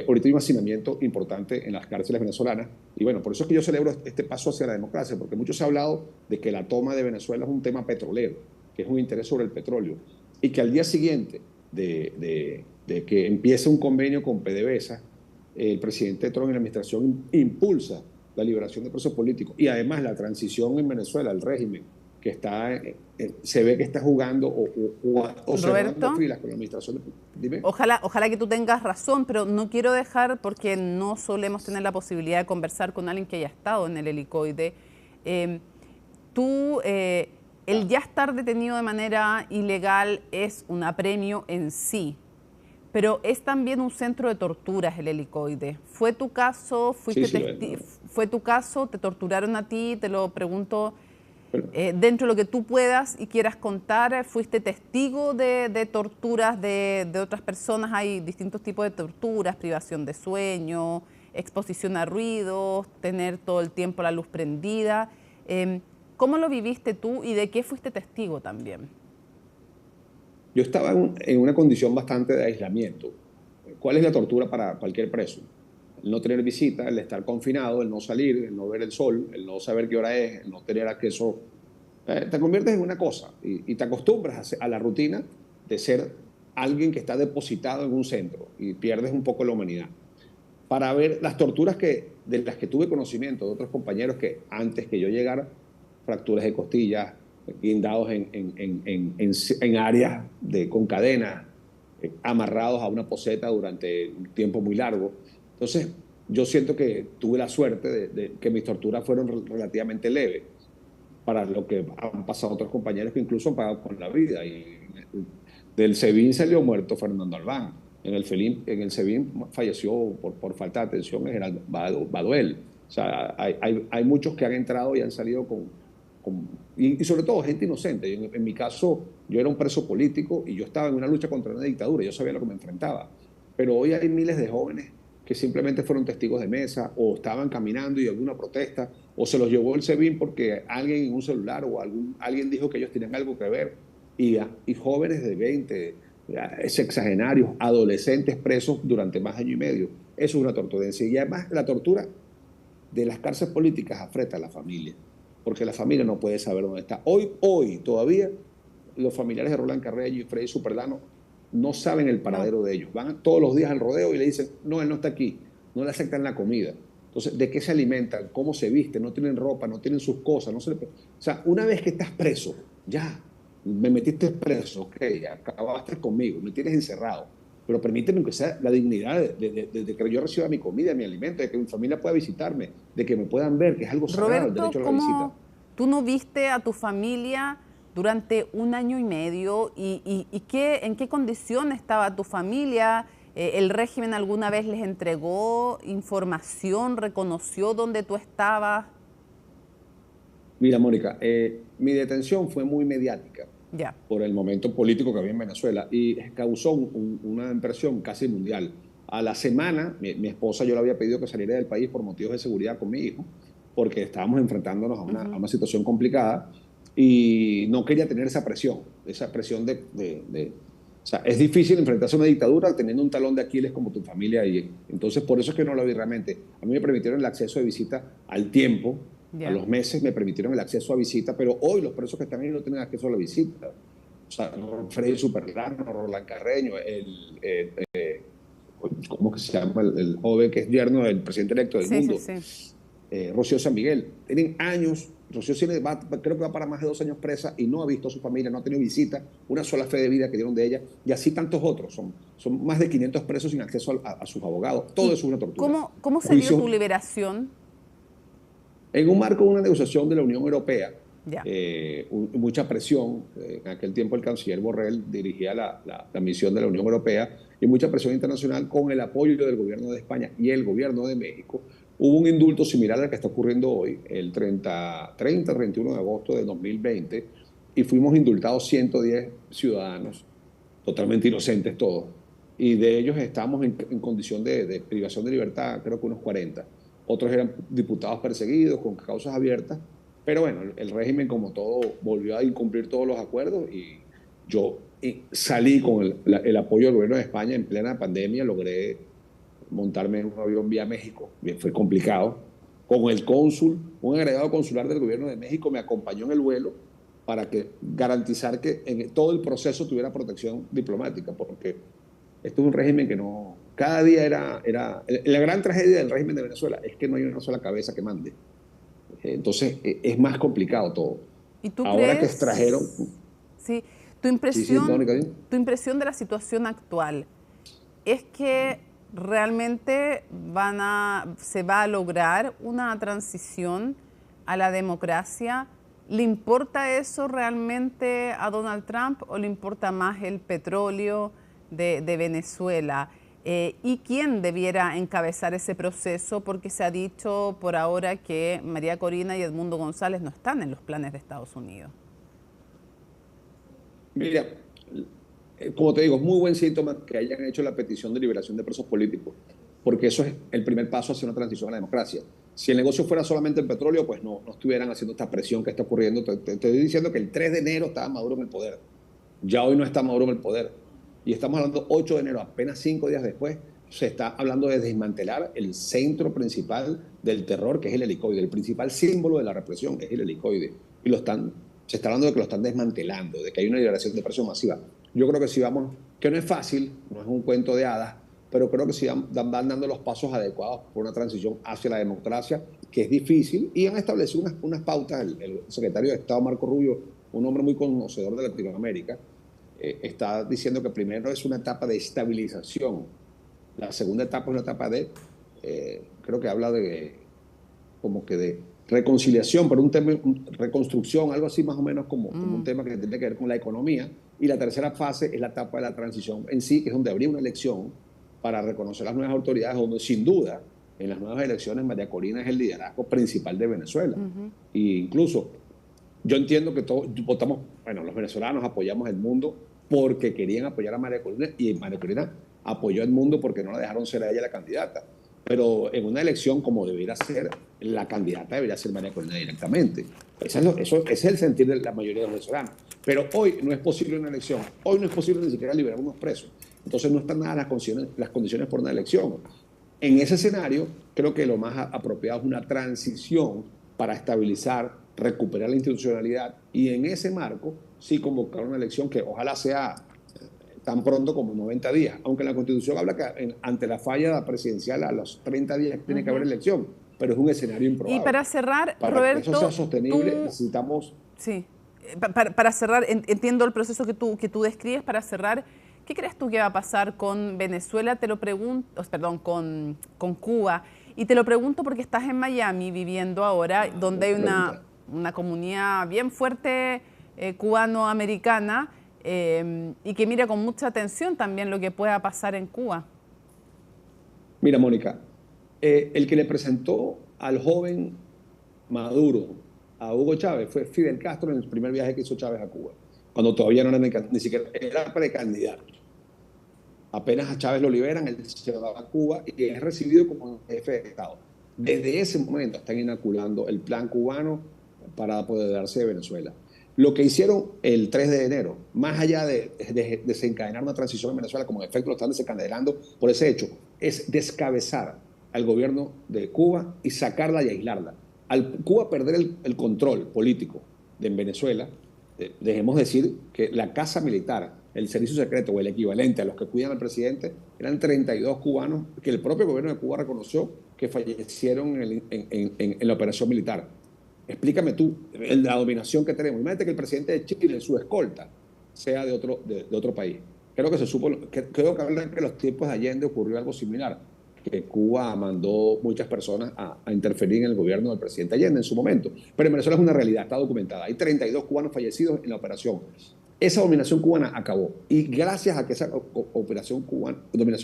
Speaker 16: ahorita hay un hacinamiento importante en las cárceles venezolanas. Y bueno, por eso es que yo celebro este paso hacia la democracia, porque mucho se ha hablado de que la toma de Venezuela es un tema petrolero, que es un interés sobre el petróleo, y que al día siguiente de que empiece un convenio con PDVSA, el presidente Trump y la administración impulsa la liberación de presos políticos y además la transición en Venezuela, el régimen, que está, se ve que está jugando o
Speaker 2: Roberto,
Speaker 16: filas con la administración. Dime.
Speaker 2: Ojalá que tú tengas razón, pero no quiero dejar, porque no solemos tener la posibilidad de conversar con alguien que haya estado en el helicoide. El ya estar detenido de manera ilegal es un apremio en sí, pero es también un centro de torturas el helicoide. ¿Fue tu caso? ¿Fue tu caso? ¿Te torturaron a ti? Te lo pregunto dentro de lo que tú puedas y quieras contar. ¿Fuiste testigo de torturas de otras personas? Hay distintos tipos de torturas: privación de sueño, exposición a ruidos, tener todo el tiempo la luz prendida. ¿Cómo lo viviste tú y de qué fuiste testigo también?
Speaker 16: Yo estaba en una condición bastante de aislamiento. ¿Cuál es la tortura para cualquier preso? El no tener visita, el estar confinado, el no salir, el no ver el sol, el no saber qué hora es, el no tener acceso. Te conviertes en una cosa y te acostumbras a la rutina de ser alguien que está depositado en un centro y pierdes un poco la humanidad. Para ver las torturas de las que tuve conocimiento de otros compañeros que antes que yo llegara, fracturas de costillas, guindados en áreas con cadenas, amarrados a una poseta durante un tiempo muy largo. Entonces, yo siento que tuve la suerte de que mis torturas fueron relativamente leves para lo que han pasado otros compañeros que incluso han pagado con la vida. Y del SEBIN salió muerto Fernando Albán. En el SEBIN falleció por falta de atención el general Baduel. O sea, hay muchos que han entrado y han salido y sobre todo gente inocente. En mi caso, yo era un preso político y yo estaba en una lucha contra una dictadura. Yo sabía a lo que me enfrentaba. Pero hoy hay miles de jóvenes que simplemente fueron testigos de mesa o estaban caminando y había una protesta o se los llevó el SEBIN porque alguien en un celular o alguien dijo que ellos tenían algo que ver. Y jóvenes de 20, sexagenarios, adolescentes presos durante más de año y medio. Eso es una tortura. Y además la tortura de las cárceles políticas afecta a la familia, porque la familia no puede saber dónde está. Hoy todavía los familiares de Roland Carreño y Freddy Superdano no saben el paradero de ellos. Van todos los días al rodeo y le dicen, no, él no está aquí, no le aceptan la comida. Entonces, ¿de qué se alimentan? ¿Cómo se visten? No tienen ropa, no tienen sus cosas. O sea, una vez que estás preso, ya, me metiste preso, ok, acabaste conmigo, me tienes encerrado, pero permíteme que sea la dignidad de que yo reciba mi comida, mi alimento, de que mi familia pueda visitarme, de que me puedan ver, que es algo sagrado, el derecho a la visita.
Speaker 2: ¿Tú no viste a tu familia durante un año y medio? ¿En qué condición estaba tu familia? ¿El régimen alguna vez les entregó información, reconoció dónde tú estabas?
Speaker 16: Mira, Mónica, mi detención fue muy mediática por el momento político que había en Venezuela y causó una impresión casi mundial. A la semana, mi esposa, yo le había pedido que saliera del país por motivos de seguridad con mi hijo, porque estábamos enfrentándonos a una situación complicada y no quería tener esa presión o sea, es difícil enfrentarse a una dictadura teniendo un talón de Aquiles como tu familia. Y entonces, por eso es que no lo vi realmente. A mí me permitieron el acceso de visita al tiempo, a los meses me permitieron el acceso a visita, pero hoy los presos que están ahí no tienen acceso a la visita. O sea, Freddy Superdano, Roland Carreño, ¿cómo que se llama? El joven que es yerno del presidente electo del mundo. Rocío San Miguel. Tienen años. Rocío creo que va para más de 2 años presa y no ha visto a su familia, no ha tenido visita, una sola fe de vida que dieron de ella, y así tantos otros. Son más de 500 presos sin acceso a sus abogados. Todo eso es una tortura.
Speaker 2: ¿Cómo se dio tu liberación?
Speaker 16: En un marco de una negociación de la Unión Europea, mucha presión. En aquel tiempo el canciller Borrell dirigía la misión de la Unión Europea y mucha presión internacional con el apoyo del gobierno de España y el gobierno de México. Hubo un indulto similar al que está ocurriendo hoy, el 31 de agosto de 2020, y fuimos indultados 110 ciudadanos, totalmente inocentes todos, y de ellos estamos en condición de privación de libertad, creo que unos 40. Otros eran diputados perseguidos con causas abiertas, pero bueno, el régimen como todo volvió a incumplir todos los acuerdos y yo salí con el apoyo del gobierno de España en plena pandemia, logré montarme en un avión vía México. Fue complicado. Con el cónsul, un agregado consular del gobierno de México me acompañó en el vuelo para garantizar que en todo el proceso tuviera protección diplomática, porque esto es un régimen que no... Cada día era... La gran tragedia del régimen de Venezuela es que no hay una sola cabeza que mande. Entonces es más complicado todo.
Speaker 2: ¿Y tú
Speaker 16: ahora
Speaker 2: crees,
Speaker 16: que extrajeron...
Speaker 2: Sí, tu impresión de la situación actual es que realmente se va a lograr una transición a la democracia. ¿Le importa eso realmente a Donald Trump o le importa más el petróleo de Venezuela? ¿Y quién debiera encabezar ese proceso? Porque se ha dicho por ahora que María Corina y Edmundo González no están en los planes de Estados Unidos.
Speaker 16: Mira, como te digo, es muy buen síntoma que hayan hecho la petición de liberación de presos políticos, porque eso es el primer paso hacia una transición a la democracia. Si el negocio fuera solamente el petróleo, pues no estuvieran haciendo esta presión que está ocurriendo. Te estoy diciendo que el 3 de enero estaba Maduro en el poder. Ya hoy no está Maduro en el poder. Y estamos hablando 8 de enero, apenas 5 días después, se está hablando de desmantelar el centro principal del terror, que es el helicoide. El principal símbolo de la represión es el helicoide. Y se está hablando de que lo están desmantelando, de que hay una liberación de presos masiva. Yo creo que si vamos, que no es fácil, no es un cuento de hadas, pero creo que sí van dando los pasos adecuados por una transición hacia la democracia, que es difícil, y han establecido unas pautas. El secretario de Estado, Marco Rubio, un hombre muy conocedor de Latinoamérica, está diciendo que primero es una etapa de estabilización, la segunda etapa es una etapa de, creo que habla de, como que de reconciliación, pero un tema, reconstrucción, algo así más o menos como un tema que tiene que ver con la economía, y la tercera fase es la etapa de la transición en sí, que es donde habría una elección para reconocer las nuevas autoridades, donde sin duda en las nuevas elecciones María Corina es el liderazgo principal de Venezuela. E incluso yo entiendo que todos votamos, bueno, los venezolanos apoyamos el mundo porque querían apoyar a María Corina, y María Corina apoyó al mundo porque no la dejaron ser a ella la candidata. Pero en una elección como debería ser, la candidata debería ser María Corina directamente. Eso es el sentir de la mayoría de los venezolanos. Pero hoy no es posible una elección. Hoy no es posible ni siquiera liberar unos presos. Entonces no están nada las condiciones por una elección. En ese escenario, creo que lo más apropiado es una transición para estabilizar, recuperar la institucionalidad, y en ese marco sí convocar una elección que ojalá sea tan pronto como 90 días, aunque la Constitución habla que ante la falla presidencial a los 30 días tiene que haber elección, pero es un escenario improbable.
Speaker 2: Y para cerrar,
Speaker 16: para
Speaker 2: Roberto,
Speaker 16: que eso sea sostenible necesitamos...
Speaker 2: Sí, para cerrar, entiendo el proceso que tú describes. Para cerrar, ¿qué crees tú que va a pasar con Venezuela? Te lo pregunto, perdón, con Cuba, y te lo pregunto porque estás en Miami viviendo ahora, donde hay una comunidad bien fuerte cubano-americana, y que mira con mucha atención también lo que pueda pasar en Cuba.
Speaker 16: Mira, Mónica, el que le presentó al joven Maduro a Hugo Chávez fue Fidel Castro en el primer viaje que hizo Chávez a Cuba, cuando todavía no era ni siquiera era precandidato. Apenas a Chávez lo liberan, él se va a Cuba y es recibido como jefe de Estado. Desde ese momento están inoculando el plan cubano para apoderarse de Venezuela. Lo que hicieron el 3 de enero, más allá de desencadenar una transición en Venezuela, como en efecto lo están desencadenando por ese hecho, es descabezar al gobierno de Cuba y sacarla y aislarla. Al Cuba perder el control político de Venezuela, dejemos decir que la casa militar, el servicio secreto o el equivalente a los que cuidan al presidente, eran 32 cubanos que el propio gobierno de Cuba reconoció que fallecieron en la operación militar. Explícame tú la dominación que tenemos. Imagínate que el presidente de Chile, su escolta, sea de otro país. Creo que hablan que en los tiempos de Allende ocurrió algo similar, que Cuba mandó muchas personas a interferir en el gobierno del presidente Allende en su momento. Pero en Venezuela es una realidad, está documentada. Hay 32 cubanos fallecidos en la operación. Esa dominación cubana acabó. Y gracias a que esa dominación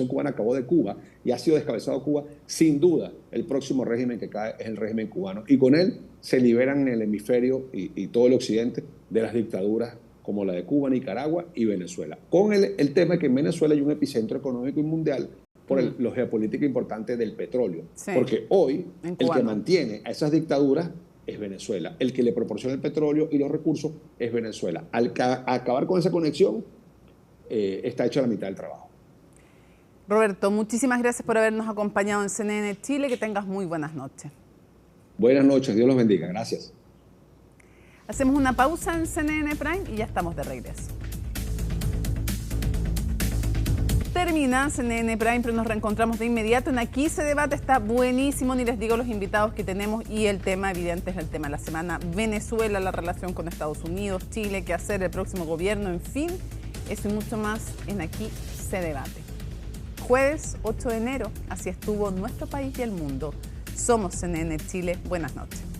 Speaker 16: cubana acabó de Cuba y ha sido descabezado Cuba, sin duda el próximo régimen que cae es el régimen cubano. Y con él se liberan en el hemisferio y todo el occidente de las dictaduras como la de Cuba, Nicaragua y Venezuela. Con el tema de que en Venezuela hay un epicentro económico y mundial por lo geopolítico importante del petróleo. Sí. Porque hoy el que mantiene a esas dictaduras es Venezuela. El que le proporciona el petróleo y los recursos es Venezuela. Al acabar con esa conexión, está hecha la mitad del trabajo.
Speaker 2: Roberto, muchísimas gracias por habernos acompañado en CNN Chile. Que tengas muy buenas noches.
Speaker 16: Buenas noches, Dios los bendiga. Gracias.
Speaker 2: Hacemos una pausa en CNN Prime y ya estamos de regreso. termina CNN Prime, pero nos reencontramos de inmediato en Aquí se debate. Está buenísimo, ni les digo los invitados que tenemos, y el tema evidente es el tema de la semana: Venezuela, la relación con Estados Unidos, Chile, qué hacer, el próximo gobierno, en fin, eso y mucho más en Aquí se debate. Jueves 8 de enero, así estuvo nuestro país y el mundo. Somos CNN Chile, buenas noches.